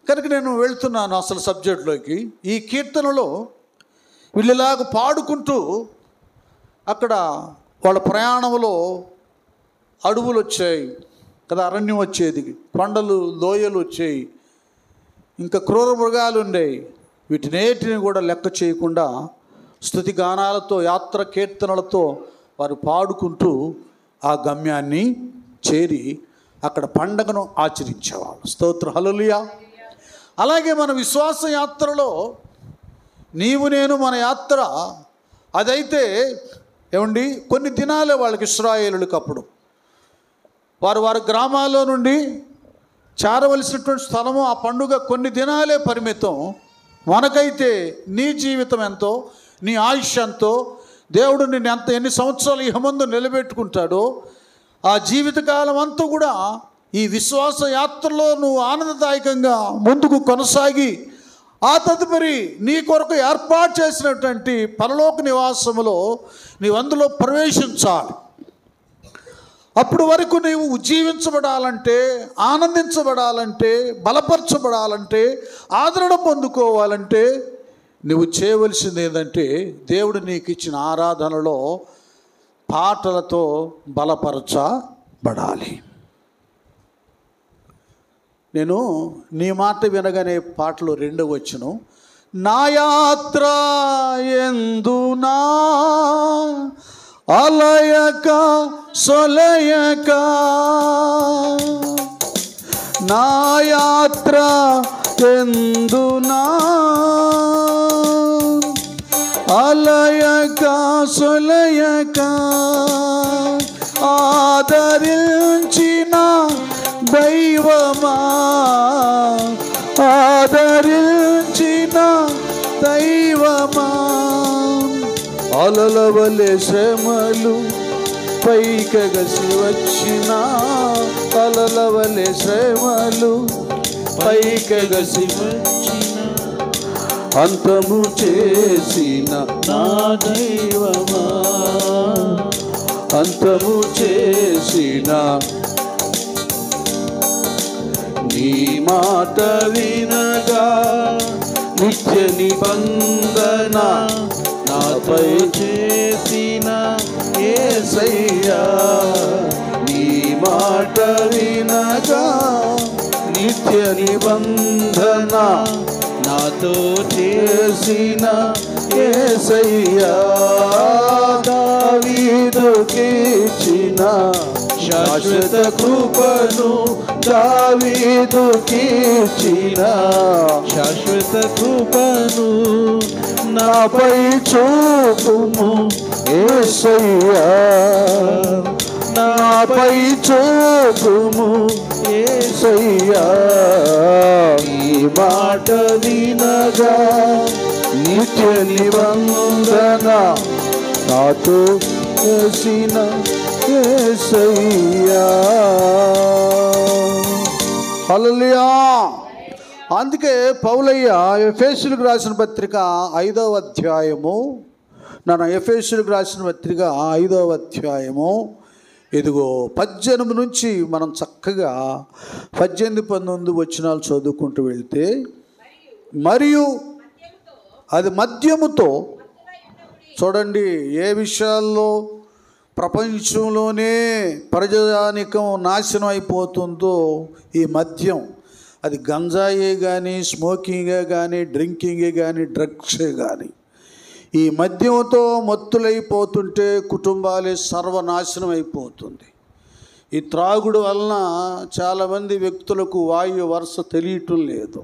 కనుక నేను వెళ్తున్నాను అసలు సబ్జెక్టులోకి. ఈ కీర్తనలో వీళ్ళలాగ పాడుకుంటూ అక్కడ వాళ్ళ ప్రయాణంలో అడవులు వచ్చాయి కదా, అరణ్యం వచ్చేది, కొండలు, లోయలు వచ్చాయి, ఇంకా క్రూర మృగాలు ఉండేవి. వీటినేటిని కూడా లెక్క చేయకుండా స్తుతి గానాలతో, యాత్ర కీర్తనలతో వారు పాడుకుంటూ ఆ గమ్యాన్ని చేరి అక్కడ పండగను ఆచరించేవాళ్ళు. స్తోత్రం, హల్లెలూయా. అలాగే మన విశ్వాస యాత్రలో నీవు నేను మన యాత్ర అదైతే ఏమండి కొన్ని దినాలే వాళ్ళకి ఇశ్రాయేలులకు అప్పుడు వారి గ్రామాల్లో నుండి చేరవలసినటువంటి స్థలము ఆ పండుగ కొన్ని దినాలే పరిమితం. మనకైతే నీ జీవితం ఎంతో, నీ ఆయుష్ ఎంతో, దేవుడు నిన్ను ఎన్ని సంవత్సరాలు ఇహ ముందు నిలబెట్టుకుంటాడో ఆ జీవితకాలం అంతా కూడా ఈ విశ్వాస యాత్రలో నువ్వు ఆనందదాయకంగా ముందుకు కొనసాగి ఆ తదుపరి నీ కొరకు ఏర్పాటు చేసినటువంటి పరలోక నివాసములో నీవు అందులో ప్రవేశించాలి. అప్పుడు వరకు నీవు ఉజ్జీవించబడాలంటే, ఆనందించబడాలంటే, బలపరచబడాలంటే, ఆదరణ పొందుకోవాలంటే నువ్వు చేయవలసింది ఏంటంటే దేవుడు నీకు ఇచ్చిన ఆరాధనలో పాటలతో బలపరచబడాలి. నేను నీ మాట వినగానే పాటలు 2వ వచనం, నా యాత్ర ఎందునా అలయక సొలయక, నా యాత్ర ఎందునా అలయక సొలయక, ఆదరించిన దైవమా ఆదరించిన దైవమా, అలల వలె శ్రమలు పైకెగసి వచ్చిన, అలల వలె శ్రమలు పైకెగసి వచ్చిన, అంతము చేసిన నా దైవమా అంతము చేసిన, నీ మాట వినగా నిత్య నిబంధన నాపై చేసిన యేసయ్యా, నీ మాట వినగా నిత్య నిబంధన నాతో చేసిన యేసయ్యా, దావీదుకిచ్చిన శాశ్వత కృపను, దావీదుకిచ్చిన శాశ్వత కృపను నాపై చూపుము యేసయ్యా, నాపై చూపుము యేసయ్యా, ఈ మాట వినగా నిత్య నిబంధన నాతో చేసిన యేసయ్యా. హల్లెలూయా. అందుకే పౌలయ్య ఎఫెసీయులకు రాసిన పత్రిక 5వ అధ్యాయము, ఎఫెసీయులకు రాసిన పత్రిక 5వ అధ్యాయము ఇదిగో 18 నుంచి మనం చక్కగా 18-19 వచనాలు చదువుకుంటూ వెళ్తే, మరియు అది మద్యముతో, చూడండి ఏ విషయాల్లో ప్రపంచంలోనే ప్రజానికం నాశనం అయిపోతుందో ఈ మద్యం, అది గంజాయే కానీ, స్మోకింగే కానీ, డ్రింకింగే కానీ, డ్రగ్సే కానీ, ఈ మద్యంతో మత్తులైపోతుంటే కుటుంబాలే సర్వనాశనం అయిపోతుంది. ఈ త్రాగుడు వలన చాలామంది వ్యక్తులకు వాయు వరుస తెలియటం లేదు,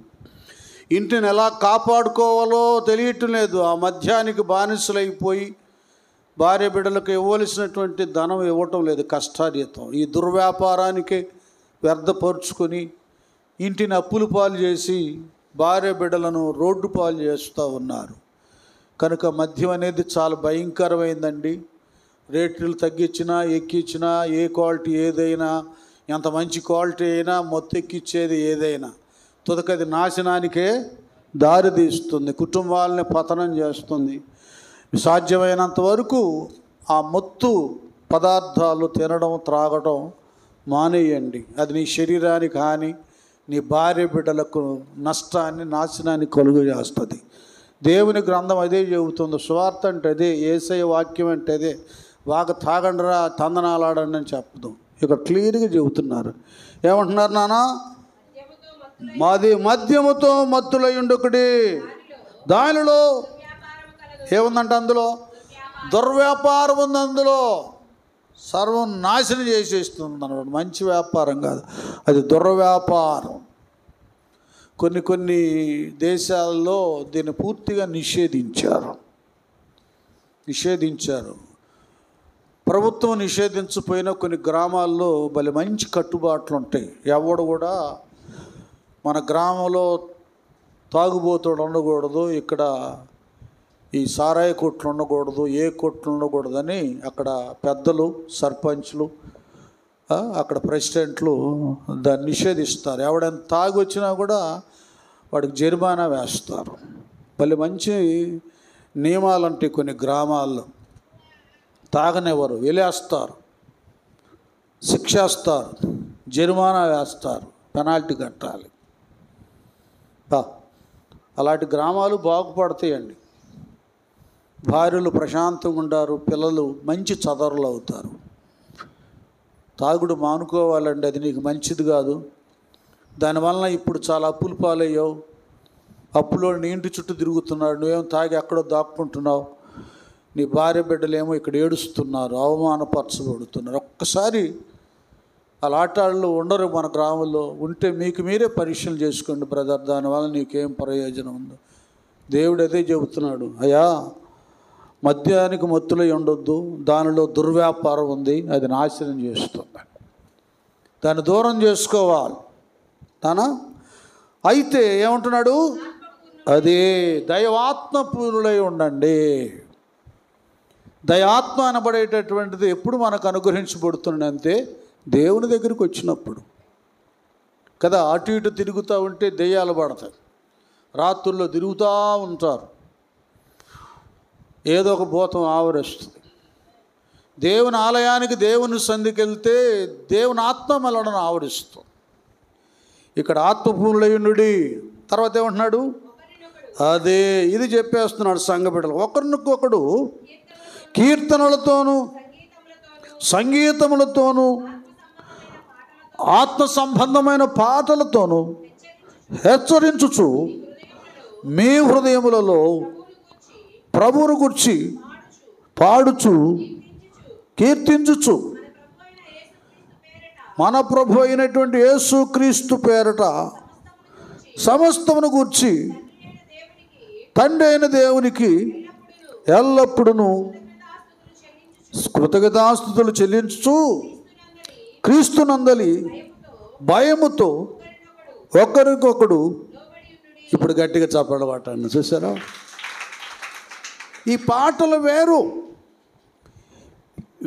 ఇంటిని ఎలా కాపాడుకోవాలో తెలియటం లేదు. ఆ మద్యానికి బానిసలైపోయి భార్య బిడ్డలకు ఇవ్వవలసినటువంటి ధనం ఇవ్వటం లేదు, కష్టార్జితం. ఈ దుర్వ్యాపారానికి వ్యర్థపరుచుకొని ఇంటిని అప్పులు పాలు చేసి భార్య బిడ్డలను రోడ్డు పాలు చేస్తూ ఉన్నారు. కనుక మద్యం అనేది చాలా భయంకరమైందండి. రేట్లు తగ్గించినా ఎక్కించినా, ఏ క్వాలిటీ ఏదైనా, ఎంత మంచి క్వాలిటీ అయినా, మొత్తం ఎక్కిచ్చేది ఏదైనా తుదకది నాశనానికే దారి తీస్తుంది, కుటుంబాలని పతనం చేస్తుంది. సాధ్యమైనంత వరకు ఆ మత్తు పదార్థాలు తినడం, త్రాగడం మానేయండి. అది నీ శరీరానికి హాని, నీ భార్య బిడ్డలకు నష్టాన్ని, నాశనాన్ని కలుగు చేస్తుంది. దేవుని గ్రంథం అదే చెబుతుంది. సువార్త అంటే అదే, యేసయ్య వాక్యం అంటే అదే. బాగా తాగండిరా, తందనాలాడండి అని చెప్పదు, ఇక క్లియర్గా చెబుతున్నారు. ఏమంటున్నారు నాన్న? మాది మద్యముతో మత్తులయుండొకటి, దానిలో ఏముందంట? అందులో దుర్వ్యాపారం ఉంది, అందులో సర్వం నాశనం చేసేస్తుంది అన్నమాట. మంచి వ్యాపారం కాదు, అది దుర్వ్యాపారం. కొన్ని దేశాల్లో దీన్ని పూర్తిగా నిషేధించారు. ప్రభుత్వం నిషేధించకపోయినా కొన్ని గ్రామాల్లో భలే మంచి కట్టుబాట్లు ఉంటాయి. ఎవడు కూడా మన గ్రామంలో తాగుబోతుడు ఉండకూడదు, ఇక్కడ ఈ సారాయి కొట్లు ఉండకూడదు, ఏ కొట్లు ఉండకూడదని అక్కడ పెద్దలు, సర్పంచ్లు, అక్కడ ప్రెసిడెంట్లు దాన్ని నిషేధిస్తారు. ఎవడైనా తాగి వచ్చినా కూడా వాడికి జరిమానా వేస్తారు. భలే మంచి నియమాలు అంటే కొన్ని గ్రామాల్లో తాగనివ్వరు, వెలేస్తారు, శిక్షేస్తారు, జరిమానా వేస్తారు, పెనాల్టీ కట్టాలి. అలాంటి గ్రామాలు బాగుపడతాయండి. భార్యలు ప్రశాంతంగా ఉంటారు, పిల్లలు మంచి చదవరులు అవుతారు. తాగుడు మానుకోవాలండి, అది నీకు మంచిది కాదు. దానివలన ఇప్పుడు చాలా అప్పులు పాలయ్యావు. అప్పులో నీ ఇంటి చుట్టూ తిరుగుతున్నాడు, నువ్వేమో తాగి ఎక్కడో దాక్కుంటున్నావు. నీ భార్య బిడ్డలేమో ఇక్కడ ఏడుస్తున్నారు, అవమానపరచబడుతున్నారు. ఒక్కసారి అలాంటి ఉండరు మన గ్రామంలో. ఉంటే మీకు మీరే పరీక్షలు చేసుకోండి బ్రదర్, దానివల్ల నీకేం ప్రయోజనం ఉందో. దేవుడు అదే చెబుతున్నాడు, అయ్యా మద్యానికి మత్తులై ఉండొద్దు, దానిలో దుర్వ్యాపారం ఉంది, అది నాశనం చేస్తుంది, దాన్ని దూరం చేసుకోవాలి. అయితే ఏమంటున్నాడు, అదే దైవాత్మపూర్ణులై ఉండండి. దైవాత్మ అనబడేటటువంటిది ఎప్పుడు మనకు అనుగ్రహించబడుతుందంటే దేవుని దగ్గరికి వచ్చినప్పుడు కదా. అటు ఇటు తిరుగుతూ ఉంటే దెయ్యాలు పడతాయి, రాత్రుల్లో తిరుగుతూ ఉంటారు, ఏదో ఒక భూతం ఆవరిస్తుంది. దేవుని ఆలయానికి, దేవుని సంధికి వెళ్తే దేవుని ఆత్మ మనలను ఆవరిస్తుంది. ఇక్కడ ఆత్మపూర్ణులయునుడి. తర్వాత ఏమంటున్నాడు, అదే ఇది చెప్పేస్తున్నాడు సంఘ బిడ్డలు. ఒకరినొకడు కీర్తనలతోనూ సంగీతములతోనూ ఆత్మ సంబంధమైన పాటలతోనూ హెచ్చరించుచు మీ హృదయములలో ప్రభువును గూర్చి పాడుచు కీర్తించుచు మన ప్రభు అయినటువంటి యేసుక్రీస్తు పేరట సమస్తమును గూర్చి తండ్రి అయిన దేవునికి ఎల్లప్పుడూ కృతజ్ఞతాస్తుతులు చెల్లించుచు క్రీస్తునందలి భయముతో ఒకరికొకడు. ఇప్పుడు గట్టిగా చప్పట్లు కొట్టండి. చూసారా, ఈ పాటలు వేరు.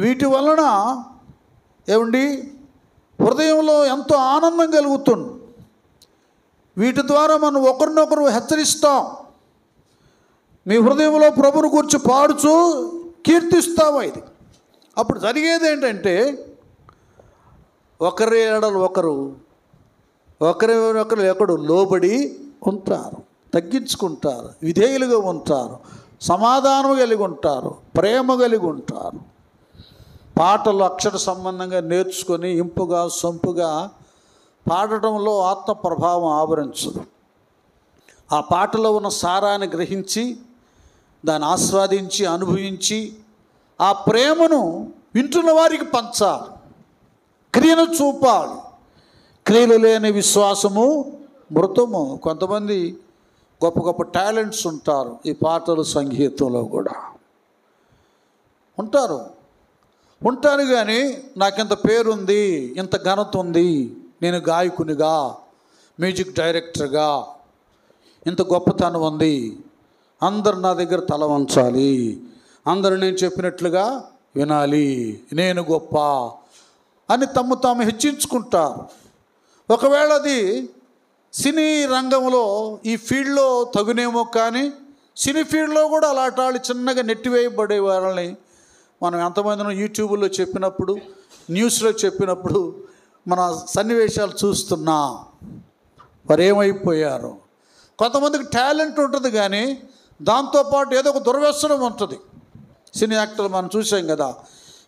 వీటి వలన ఏమండి హృదయంలో ఎంతో ఆనందం కలుగుతుంది. వీటి ద్వారా మనం ఒకరినొకరు హెచ్చరిస్తాం. మీ హృదయంలో ప్రభువును గురించి పాడుచు కీర్తిస్తావా. ఇది అప్పుడు జరిగేది ఏంటంటే ఒకరి ఎడలు ఒకరు ఎక్కడు లోబడి ఉంటారు, తగ్గించుకుంటారు, విధేయులుగా ఉంటారు, సమాధానం కలిగి ఉంటారు, ప్రేమ కలిగి ఉంటారు. పాటలు అక్షర సంబంధంగా నేర్చుకొని ఇంపుగా సొంపుగా పాడటంలో ఆత్మ ప్రభావం ఆవరించదు. ఆ పాటలో ఉన్న సారాన్ని గ్రహించి దాన్ని ఆస్వాదించి అనుభవించి ఆ ప్రేమను వింటున్న వారికి పంచాలి, క్రియను చూపాలి. క్రియలు లేని విశ్వాసము మృతము. కొంతమంది గొప్ప గొప్ప టాలెంట్స్ ఉంటారు ఈ పాటలు సంగీతంలో కూడా ఉంటారు కానీ నాకింత పేరుంది, ఇంత ఘనత ఉంది, నేను గాయకునిగా, మ్యూజిక్ డైరెక్టర్గా ఇంత గొప్పతనం ఉంది, అందరు నా దగ్గర తల వంచాలి, అందరూ నేను చెప్పినట్లుగా వినాలి, నేను గొప్ప అని తాము హెచ్చించుకుంటారు. ఒకవేళ అది సినీ రంగంలో ఈ ఫీల్డ్లో తగునేమో, కానీ సినీ ఫీల్డ్లో కూడా అలాంటి వాళ్ళు చిన్నగా నెట్టివేయబడే వాళ్ళని మనం ఎంతమందినో యూట్యూబ్లో చెప్పినప్పుడు, న్యూస్లో చెప్పినప్పుడు మన సన్నివేశాలు చూస్తున్నా. వారు ఏమైపోయారు. కొంతమందికి టాలెంట్ ఉంటుంది కానీ దాంతోపాటు ఏదో ఒక దుర్వ్యసనం ఉంటుంది. సినీ యాక్టర్లు మనం చూసాం కదా,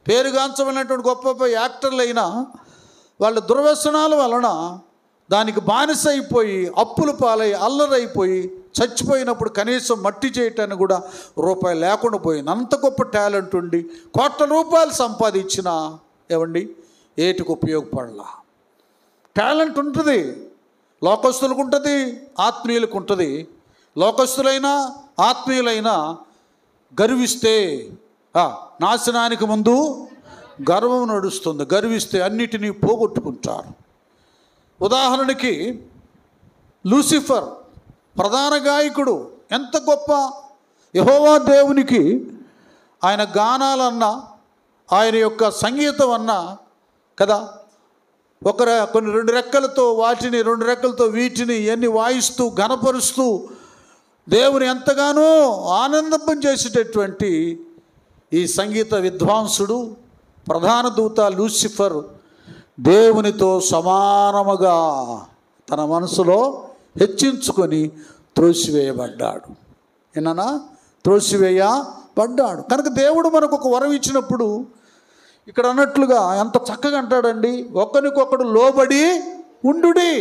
పేరుగాంచమైనటువంటి గొప్ప గొప్ప యాక్టర్లు అయినా వాళ్ళ దుర్వ్యసనాల వలన దానికి బానిస అయిపోయి అప్పుల పాలై అల్లరైపోయి చచ్చిపోయినప్పుడు కనీసం మట్టి చేయటానికి కూడా రూపాయి లేకుండా పోయింది. అంత గొప్ప టాలెంట్ ఉండి కోట్ల రూపాయలు సంపాదించిన ఏవండి ఏటికి ఉపయోగపడలా. టాలెంట్ ఉంటుంది, లోకస్తులకు ఉంటుంది, ఆత్మీయులకు ఉంటుంది. లోకస్తులైనా ఆత్మీయులైనా గర్విస్తే నాశనానికి ముందు గర్వం నడుస్తుంది. గర్విస్తే అన్నిటినీ పోగొట్టుకుంటారు. ఉదాహరణకి లూసిఫర్ ప్రధాన గాయకుడు, ఎంత గొప్ప యెహోవా దేవునికి ఆయన గానాలన్నా ఆయన యొక్క సంగీతం అన్నా కదా, కొన్ని రెండు రెక్కలతో వీటిని ఎన్ని వాయిస్తూ ఘనపరుస్తూ దేవుని ఎంతగానో ఆనందం చేసేటటువంటి ఈ సంగీత విద్వాంసుడు, ప్రధాన దూత లూసిఫర్ దేవునితో సమానముగా తన మనసులో హెచ్చించుకొని త్రోసివేయబడ్డాడు. ఏనా త్రోసివేయబడ్డాడు. కనుక దేవుడు మనకు ఒక వరం ఇచ్చినప్పుడు ఇక్కడ అన్నట్లుగా ఎంత చక్కగా అంటాడండి, ఒకరికొకడు లోబడి ఉండుడి.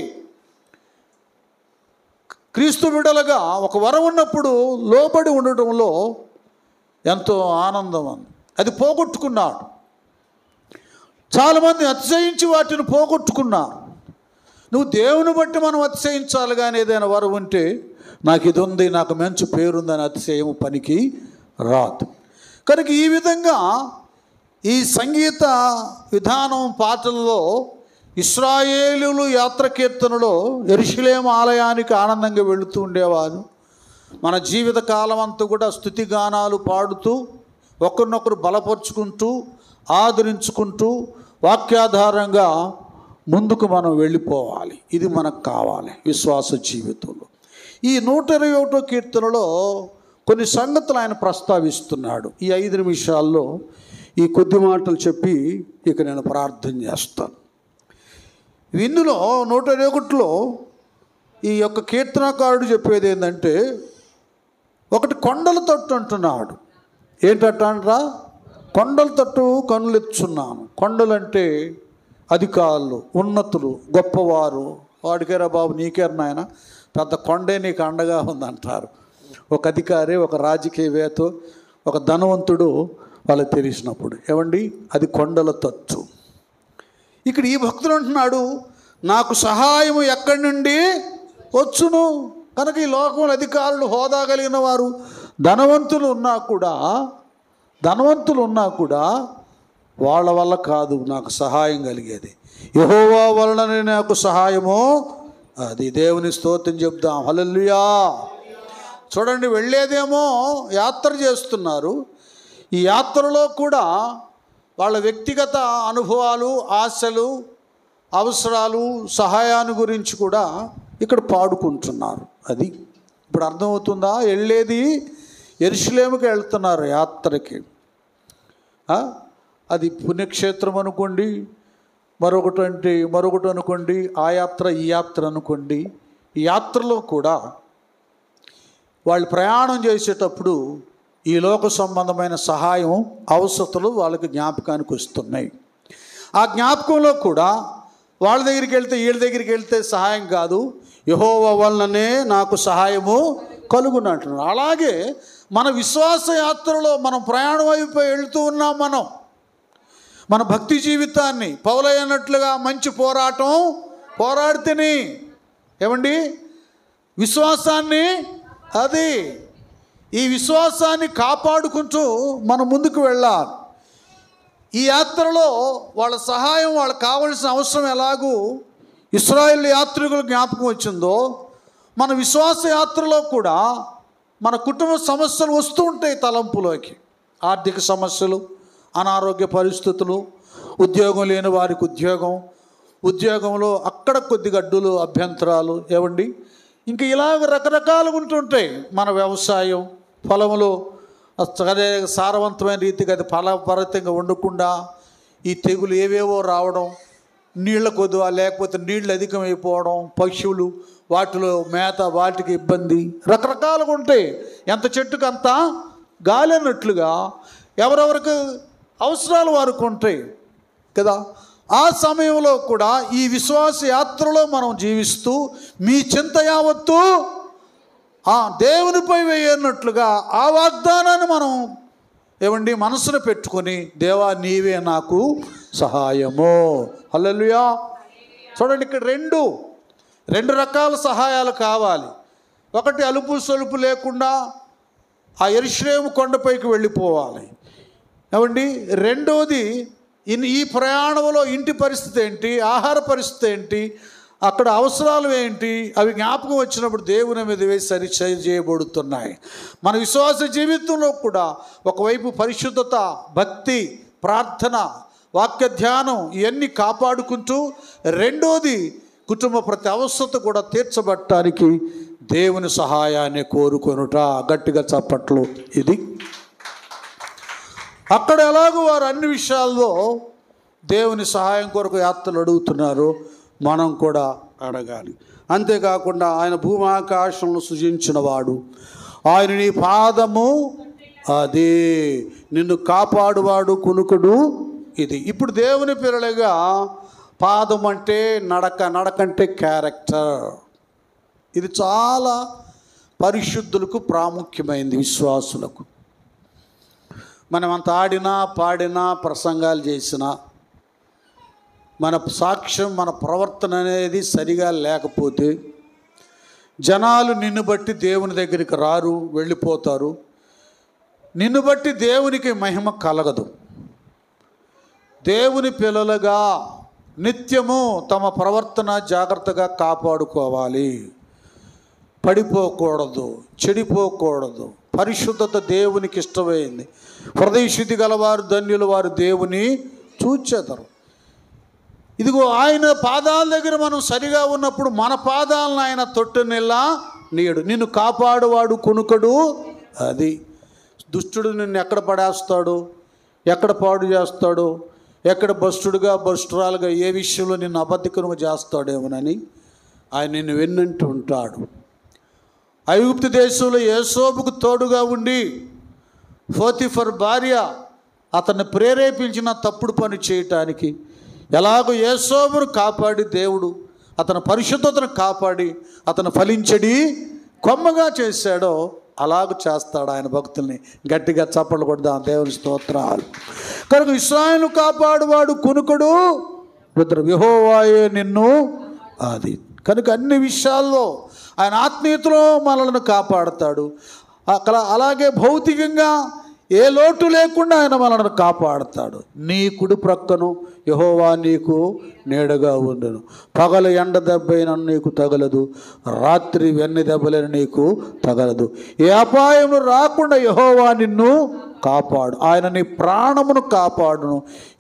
క్రీస్తు బిడ్డలుగా ఒక వరం ఉన్నప్పుడు లోబడి ఉండటంలో ఎంతో ఆనందం. అది పోగొట్టుకున్నాడు. చాలామంది అతిశయించి వాటిని పోగొట్టుకున్నారు. నువ్వు దేవుని బట్టి మనం అతిశయించాలి, కానీ ఏదైనా వరం ఉంటే నాకు ఇది ఉంది, నాకు మంచి పేరుందని అతిశయం పనికి రాదు. కనుక ఈ విధంగా ఈ సంగీత విధానం పాటల్లో ఇశ్రాయేలీయులు యాత్ర కీర్తనలో యెరూషలేము ఆలయానికి ఆనందంగా వెళుతూ ఉండేవారు. మన జీవిత కాలం అంతా కూడా స్తుతి గానాలు పాడుతూ ఒకరినొకరు బలపరుచుకుంటూ ఆదరించుకుంటూ వాక్యాధారంగా ముందుకు మనం వెళ్ళిపోవాలి. ఇది మనకు కావాలి విశ్వాస జీవితంలో. ఈ 121వ కీర్తనలో కొన్ని సంగతులు ఆయన ప్రస్తావిస్తున్నాడు. ఈ 5 నిమిషాల్లో ఈ కొద్ది మాటలు చెప్పి ఇక నేను ప్రార్థన చేస్తాను. ఇందులో 121లో ఈ యొక్క కీర్తనకారుడు చెప్పేది ఏంటంటే, ఒకటి కొండల తట్టు అంటున్నాడు. ఏంటంటారా? కొండల తట్టు కనులెచ్చున్నాను. కొండలంటే అధికారులు, ఉన్నతులు, గొప్పవారు. వాడికేరా బాబు, నీకేరా నాయన, పెద్ద కొండే నీకు అండగా ఉందంటారు. ఒక అధికారి, ఒక రాజకీయవేత్త, ఒక ధనవంతుడు వాళ్ళకి తెలిసినప్పుడు. ఏమండి, అది కొండల తట్టు. ఇక్కడ ఈ భక్తుడు అంటున్నాడు, నాకు సహాయము ఎక్కడి నుండి వచ్చును. కనుక ఈ లోకంలో అధికారులు, హోదా కలిగిన వారు, ధనవంతులు ఉన్నా కూడా వాళ్ళ వల్ల కాదు నాకు సహాయం కలిగేది, యెహోవా వలననే నాకు సహాయము. అది దేవుని స్తోత్రం చెప్దాం. హల్లెలూయా. చూడండి, వెళ్ళేదేమో యాత్ర చేస్తున్నారు. ఈ యాత్రలో కూడా వాళ్ళ వ్యక్తిగత అనుభవాలు, ఆశలు, అవసరాలు, సహాయాన్ని గురించి కూడా ఇక్కడ పాడుకుంటున్నారు. అది ఇప్పుడు అర్థమవుతుందా? వెళ్ళేది యెరూషలేముకి వెళ్తున్నారు యాత్రకి. అది పుణ్యక్షేత్రం అనుకోండి, మరొకటి అనుకోండి, ఆ యాత్ర ఈ యాత్ర అనుకోండి. ఈ యాత్రలో కూడా వాళ్ళు ప్రయాణం చేసేటప్పుడు ఈ లోక సంబంధమైన సహాయం, అవసరతలు వాళ్ళకి జ్ఞాపకానికి వస్తున్నాయి. ఆ జ్ఞాపకంలో కూడా వాళ్ళ దగ్గరికి వెళ్తే వీళ్ళ దగ్గరికి వెళ్తే సహాయం కాదు, యెహోవా వలననే నాకు సహాయము కలుగును అంటున్నారు. అలాగే మన విశ్వాస యాత్రలో మనం ప్రయాణం అయిపోయి వెళుతూ ఉన్నాం. మన భక్తి జీవితాన్ని పౌలయ్య అన్నట్లుగా మంచి పోరాటం పోరాడితేనే ఏమండి విశ్వాసాన్ని, అది ఈ విశ్వాసాన్ని కాపాడుకుంటూ మనం ముందుకు వెళ్ళాలి. ఈ యాత్రలో వాళ్ళ సహాయం, వాళ్ళకి కావలసిన అవసరం ఎలాగూ ఇశ్రాయేలు యాత్రికుల జ్ఞాపకం వచ్చిందో, మన విశ్వాస యాత్రలో కూడా మన కుటుంబ సమస్యలు వస్తూ ఉంటాయి తలంపులోకి. ఆర్థిక సమస్యలు, అనారోగ్య పరిస్థితులు, ఉద్యోగం లేని వారికి ఉద్యోగంలో అక్కడ కొద్ది గడ్డులు, అభ్యంతరాలు, ఏమండి ఇంకా ఇలాగ రకరకాలుగా ఉంటుంటాయి. మన వ్యవసాయం, పొలంలో అదే సారవంతమైన రీతిగా అది ఫలభరితంగా ఉండకుండా ఈ తెగులు ఏవేవో రావడం, నీళ్ళ కొద్దువ లేకపోతే నీళ్ళు అధికమైపోవడం, పశువులు వాటిలో మేత, వాటికి ఇబ్బంది, రకరకాలుగా ఉంటాయి. ఎంత చెట్టుకు అంత గాలి అన్నట్లుగా ఎవరెవరికి అవసరాలు వారికి ఉంటాయి కదా. ఆ సమయంలో కూడా ఈ విశ్వాస యాత్రలో మనం జీవిస్తూ మీ చింత యావత్తు దేవునిపై వేయన్నట్లుగా ఆ వాగ్దానాన్ని మనం ఏమండి మనసును పెట్టుకొని, దేవా నీవే నాకు సహాయము. హల్లెలూయా. చూడండి, ఇక్కడ 2 రెండు రకాల సహాయాలు కావాలి. ఒకటి అలుపు సొలుపు లేకుండా ఆ యెరూషలేము కొండపైకి వెళ్ళిపోవాలి. ఏమండి, రెండోది ఈ ప్రయాణంలో ఇంటి పరిస్థితి ఏంటి, ఆహార పరిస్థితి ఏంటి, అక్కడ అవసరాలు ఏంటి, అవి జ్ఞాపకం వచ్చినప్పుడు దేవుని మీద వేసి సరి చేయబడుతున్నాయి. మన విశ్వాస జీవితంలో కూడా ఒకవైపు పరిశుద్ధత, భక్తి, ప్రార్థన, వాక్య ధ్యానం ఇవన్నీ కాపాడుకుంటూ, రెండోది కుటుంబ ప్రతి అవసరత కూడా తీర్చబడటానికి దేవుని సహాయాన్ని కోరుకొనుట. గట్టిగా చప్పట్లు. ఇది అక్కడ ఎలాగో వారు అన్ని విషయాల్లో దేవుని సహాయం కొరకు యాత్రలు అడుగుతున్నారు, మనం కూడా అడగాలి. అంతేకాకుండా ఆయన భూమి ఆకాశంలో సృజించిన వాడు, ఆయన నీ పాదము అదే, నిన్ను కాపాడువాడు కునుకుడు ఇది. ఇప్పుడు దేవుని పిల్లలుగా పాదం అంటే నడకంటే క్యారెక్టర్. ఇది చాలా పరిశుద్ధులకు ప్రాముఖ్యమైనది, విశ్వాసులకు. మనం అంత ఆడినా పాడినా ప్రసంగాలు చేసినా మన సాక్ష్యం, మన ప్రవర్తన అనేది సరిగా లేకపోతే జనాలు నిన్ను బట్టి దేవుని దగ్గరికి రారు, వెళ్ళిపోతారు. నిన్ను బట్టి దేవునికి మహిమ కలగదు. దేవుని పిల్లలుగా నిత్యము తమ ప్రవర్తన జాగ్రత్తగా కాపాడుకోవాలి. పడిపోకూడదు, చెడిపోకూడదు. పరిశుద్ధత దేవునికి ఇష్టమైంది. హృదయ శుద్ధి గలవారు ధన్యులు, వారు దేవుని చూచెదరు. ఇదిగో ఆయన పాదాల దగ్గర మనం సరిగా ఉన్నప్పుడు మన పాదాలను ఆయన తొట్టునిలా నీడు. నిన్ను కాపాడువాడు కునుకడు అది. దుష్టుడు నిన్ను ఎక్కడ పడేస్తాడు, ఎక్కడ పాడు చేస్తాడు, ఎక్కడ భ్రష్టురాలుగా ఏ విషయంలో నిన్ను అబద్ధికరంగా చేస్తాడేమోనని ఆయన నిన్ను వెన్నంటూ ఉంటాడు. ఐగుప్తు దేశంలో యోసేపుకు తోడుగా ఉండి పోతిఫర్ భార్య అతన్ని ప్రేరేపించిన తప్పుడు పని చేయటానికి ఎలాగో యోసేపును కాపాడి దేవుడు అతని పరిశుద్ధతను కాపాడి అతను ఫలించడి కొమ్మగా చేశాడో అలాగ చేస్తాడు ఆయన భక్తుల్ని. గట్టిగా చప్పట్లు కొడదాం, దేవుని స్తోత్రాలు. కనుక ఇశ్రాయేలును కాపాడువాడు కునుకుడు యెహోవాయే నిన్ను అది. కనుక అన్ని విషయాల్లో ఆయన ఆత్మీయతలో మనల్ని కాపాడుతాడు. అలాగే భౌతికంగా ఏ లోటు లేకుండా ఆయన మనల్ని కాపాడుతాడు. నీ కుడి ప్రక్కను యెహోవా నీకు నీడగా ఉండును. పగలు ఎండ దెబ్బైన నీకు తగలదు, రాత్రి వెన్ని దెబ్బలైన నీకు తగలదు. ఏ అపాయము రాకుండా యెహోవా నిన్ను కాపాడు. ఆయన నీ ప్రాణమును కాపాడును.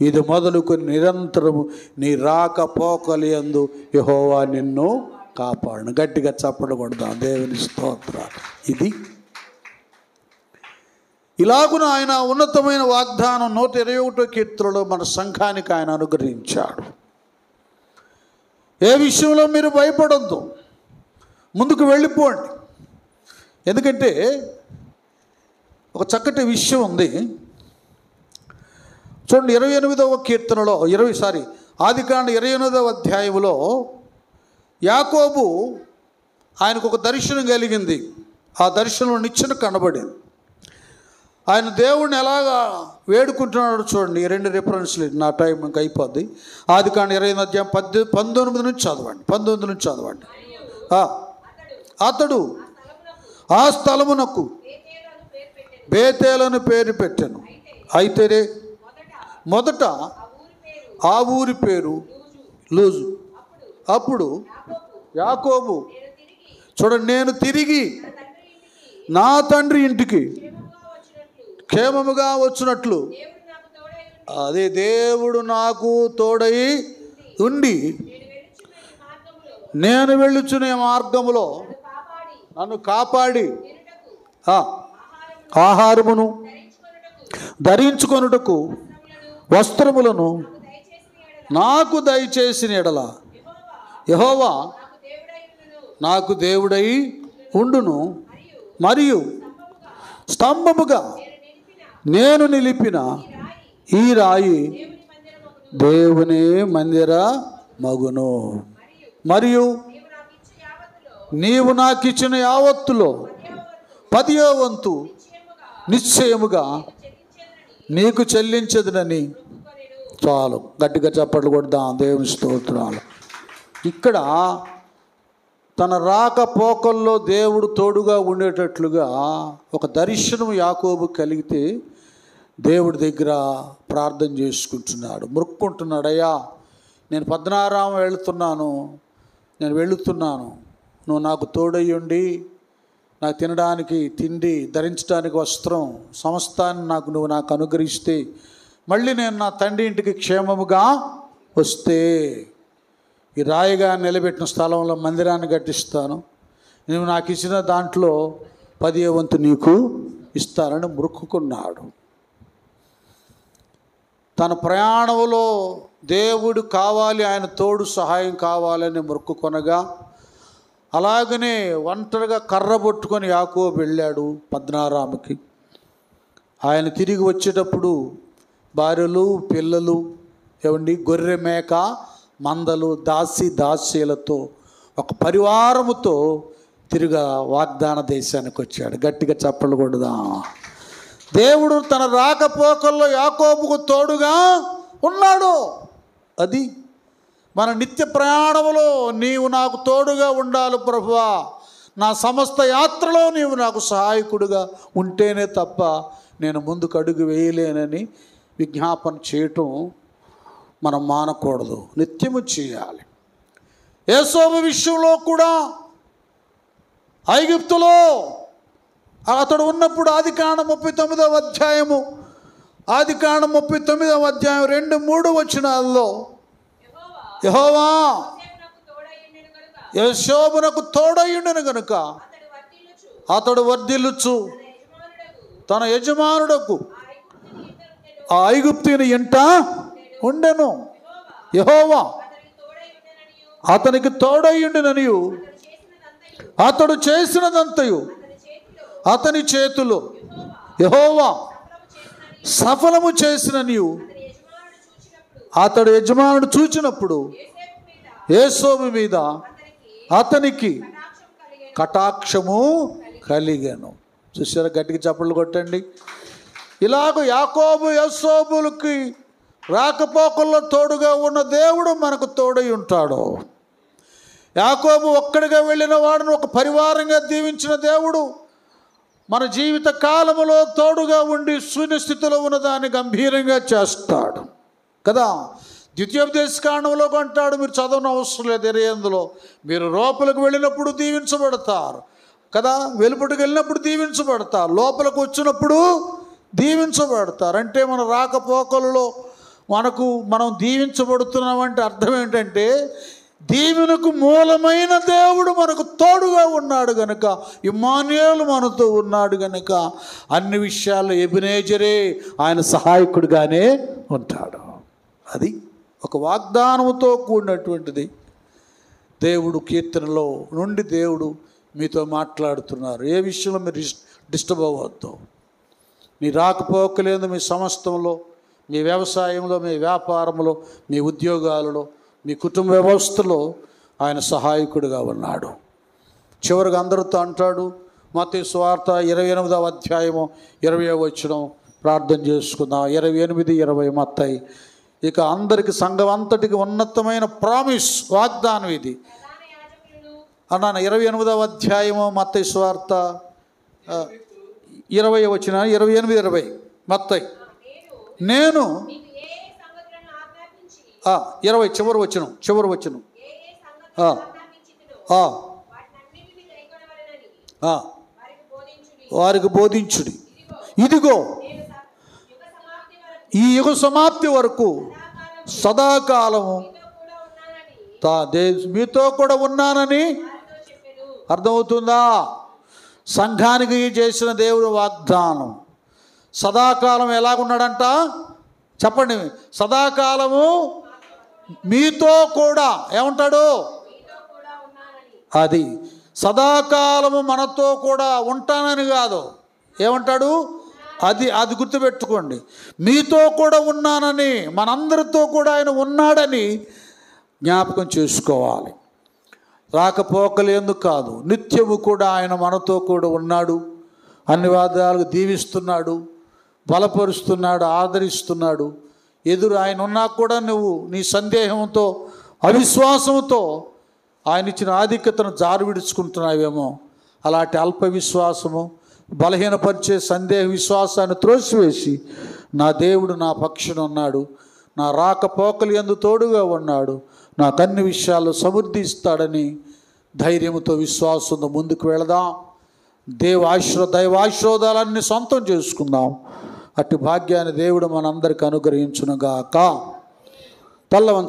ఇది మొదలుకొని నిరంతరము నీ రాకపోకలి యందు యెహోవా నిన్ను కాపాడును. గట్టిగా చప్పట్లు కొడదాం, దేవుని స్తోత్రాలు. ఇది ఇలాగున ఆయన ఉన్నతమైన వాగ్దానం 121వ కీర్తనలో మన సంఘానికి ఆయన అనుగ్రహించాడు. ఏ విషయంలో మీరు భయపడొద్దు, ముందుకు వెళ్ళిపోండి. ఎందుకంటే ఒక చక్కటి విషయం ఉంది. చూడండి, 28వ కీర్తనలో ఆదికాండ 28వ అధ్యాయంలో యాకోబు ఆయనకు ఒక దర్శనం కలిగింది. ఆ దర్శనంలో నిచ్చెన కనబడింది. ఆయన దేవుడిని ఎలాగా వేడుకుంటున్నాడు చూడండి. 2 రిఫరెన్స్లు, నా టైం ఇంకా అయిపోద్ది. ఆదికాండ 28వ అధ్యాయం 19 నుంచి చదవండి. అతడు ఆ స్థలమునకు బేతేలను పేరు పెట్టెను. అయితే మొదట ఆ ఊరి పేరు లూజు. అప్పుడు యాకోబు చూడండి, నేను తిరిగి నా తండ్రి ఇంటికి క్షేమముగా వచ్చినట్లు అదే దేవుడు నాకు తోడై ఉండి నేను వెళ్ళుచునే మార్గములో నన్ను కాపాడి ఆహారమును ధరించుకొనుటకు వస్త్రములను నాకు దయచేసిన ఎడల యెహోవా నాకు దేవుడై ఉండును. మరియు స్తంభముగా నేను నిలిపిన ఈ రాయి దేవుని మందిర మగును. మరియు నీవు నాకు ఇచ్చిన యావత్తులో 10వ వంతు నిశ్చయముగా నీకు చెల్లించదునని. చాలు, గట్టిగా చప్పట్లు కొడదాం, దేవుని స్తోత్రాలు. ఇక్కడ తన రాకపోకల్లో దేవుడు తోడుగా ఉండేటట్లుగా ఒక దర్శనం యాకోబు కలిగితే దేవుడి దగ్గర ప్రార్థన చేసుకుంటున్నాడు, మొక్కుకుంటున్నాడు. అయ్యా, నేను పద్మనారామం వెళుతున్నాను, నువ్వు నాకు తోడయ్యుండి నాకు తినడానికి తిండి, ధరించడానికి వస్త్రం, సమస్తాన్ని నువ్వు నాకు అనుగ్రహిస్తే మళ్ళీ నేను నా తండ్రి ఇంటికి క్షేమముగా వస్తే ఈ రాయిగా నిలబెట్టిన స్థలంలో మందిరాన్ని కట్టిస్తాను, నువ్వు నాకు ఇచ్చిన దాంట్లో 10వ వంతు నీకు ఇస్తానని మొక్కుకున్నాడు. తన ప్రయాణంలో దేవుడు కావాలి, ఆయన తోడు సహాయం కావాలని మొక్కుకొనగా, అలాగనే ఒంటరిగా కర్ర పట్టుకొని యాకోబు వెళ్ళాడు పద్మనారాముకి. ఆయన తిరిగి వచ్చేటప్పుడు భార్యలు, పిల్లలు, గొర్రె మేక మందలు, దాసీలతో ఒక పరివారముతో తిరిగా వాగ్దాన దేశానికి వచ్చాడు. గట్టిగా చప్పట్లు కొడదాం. దేవుడు తన రాకపోకల్లో యాకోబుకు తోడుగా ఉన్నాడు. అది మన నిత్య ప్రయాణంలో నీవు నాకు తోడుగా ఉండాలి ప్రభువా, నా సమస్త యాత్రలో నీవు నాకు సహాయకుడిగా ఉంటేనే తప్ప నేను ముందుకు అడుగు వేయలేనని విజ్ఞాపన చేయటం మనం మానకూడదు, నిత్యము చేయాలి. యోసేపు విషయంలో కూడా ఐగుప్తులో అతడు ఉన్నప్పుడు ఆదికాండం 39వ అధ్యాయము 2-3 వచనాల్లో యెహోవా యోసేపునకు తోడయ్యుండెను గనుక అతడు వర్ధిల్లుచు తన యజమానుడకు ఆ ఐగుప్తుని ఇంట ఉండెను. యెహోవా అతనికి తోడయ్యుండెననియు అతడు చేసినదంతయు అతని చేతిలో యెహోవా సఫలము చేసిననియు అతడు యజమానుడు చూచినప్పుడు యోసేపు మీద అతనికి కటాక్షము కలిగెను. చూసారా? గట్టిగా చప్పట్లు కొట్టండి. ఇలాగ యాకోబు యోసేపులకి రాకపోకల్లో తోడుగా ఉన్న దేవుడు మనకు తోడై ఉంటాడు. యాకోబు ఒక్కడిగా వెళ్ళిన వాడును ఒక పరివారంగా దీవించిన దేవుడు మన జీవిత కాలములో తోడుగా ఉండి శూన్యస్థితిలో ఉన్నదాన్ని గంభీరంగా చేస్తాడు కదా. ద్వితీయోపదేశకాండంలో అంటాడు, మీరు చదవని అవసరం లేదు, 28లో మీరు లోపలికి వెళ్ళినప్పుడు దీవించబడతారు కదా, వెలుపటికి వెళ్ళినప్పుడు దీవించబడతారు, లోపలికి వచ్చినప్పుడు దీవించబడతారు. అంటే మన రాకపోకలలో మనం దీవించబడుతున్నామంటే అర్థం ఏంటంటే దీవెనకు మూలమైన దేవుడు మనకు తోడుగా ఉన్నాడు గనుక, ఇమ్మానుయేలు మనతో ఉన్నాడు గనుక అన్ని విషయాల్లో ఎబెనేజరే ఆయన సహాయకుడిగానే ఉంటాడు. అది ఒక వాగ్దానంతో కూడినటువంటిది. దేవుడు కీర్తనలో నుండి దేవుడు మీతో మాట్లాడుతున్నారు. ఏ విషయంలో మీరు డిస్టర్బ్ అవ్వద్దు. మీ రాకపోకలేదు మీ సమస్తంలో, మీ వ్యవసాయంలో, మీ వ్యాపారంలో, మీ ఉద్యోగాలలో, మీ కుటుంబ వ్యవస్థలో ఆయన సహాయకుడిగా ఉన్నాడు. చివరిగా అందరితో అంటాడు, మత్తయి సువార్త 28వ అధ్యాయము 20వ వచనం ప్రార్థన చేసుకుందాం. 28-20 మత్తయి. ఇక అందరికి సంఘం అంతటికి ఉన్నతమైన ప్రామిస్, వాగ్దానం ఇది అన్నాను. 28వ అధ్యాయము మత్తయి సువార్త 20వ వచనం, 28-20 మత్తయి. నేను 20 చివరి వచనం వారికి బోధించుడి. ఇదిగో ఈ యుగ సమాప్తి వరకు సదాకాలము మీతో కూడా ఉన్నానని. అర్థమవుతుందా? సంఘానికి చేసిన దేవుడు వాగ్దానం. సదాకాలం ఎలాగున్నాడంట చెప్పండి. సదాకాలము మీతో కూడా ఏమంటాడు? అది సదాకాలము మనతో కూడా ఉంటానని కాదు, ఏమంటాడు? అది గుర్తుపెట్టుకోండి. మీతో కూడా ఉన్నానని, మనందరితో కూడా ఆయన ఉన్నాడని జ్ఞాపకం చేసుకోవాలి. రాకపోకలు ఎందుకు కాదు, నిత్యము కూడా ఆయన మనతో కూడా ఉన్నాడు. అన్ని వాదాలకు దీవిస్తున్నాడు, బలపరుస్తున్నాడు, ఆదరిస్తున్నాడు. ఎదురు ఆయన ఉన్నా కూడా నువ్వు నీ సందేహంతో, అవిశ్వాసంతో ఆయన ఇచ్చిన ఆధిక్యతను జారు విడుచుకుంటున్నావేమో. అలాంటి అల్ప విశ్వాసము, బలహీనపరిచే సందేహ విశ్వాసాన్ని త్రోసివేసి, నా దేవుడు నా పక్షాన ఉన్నాడు, నా రాకపోకలు యందు తోడుగా ఉన్నాడు, నాకు అన్ని విషయాల్లో సమృద్ధి ఇస్తాడని ధైర్యంతో విశ్వాసంతో ముందుకు వెళదాం. దైవాశీర్వాదాలన్నీ సొంతం చేసుకుందాం. అట్టి భాగ్యాన్ని దేవుడు మనందరికీ అనుగ్రహించునుగాక. తల్ల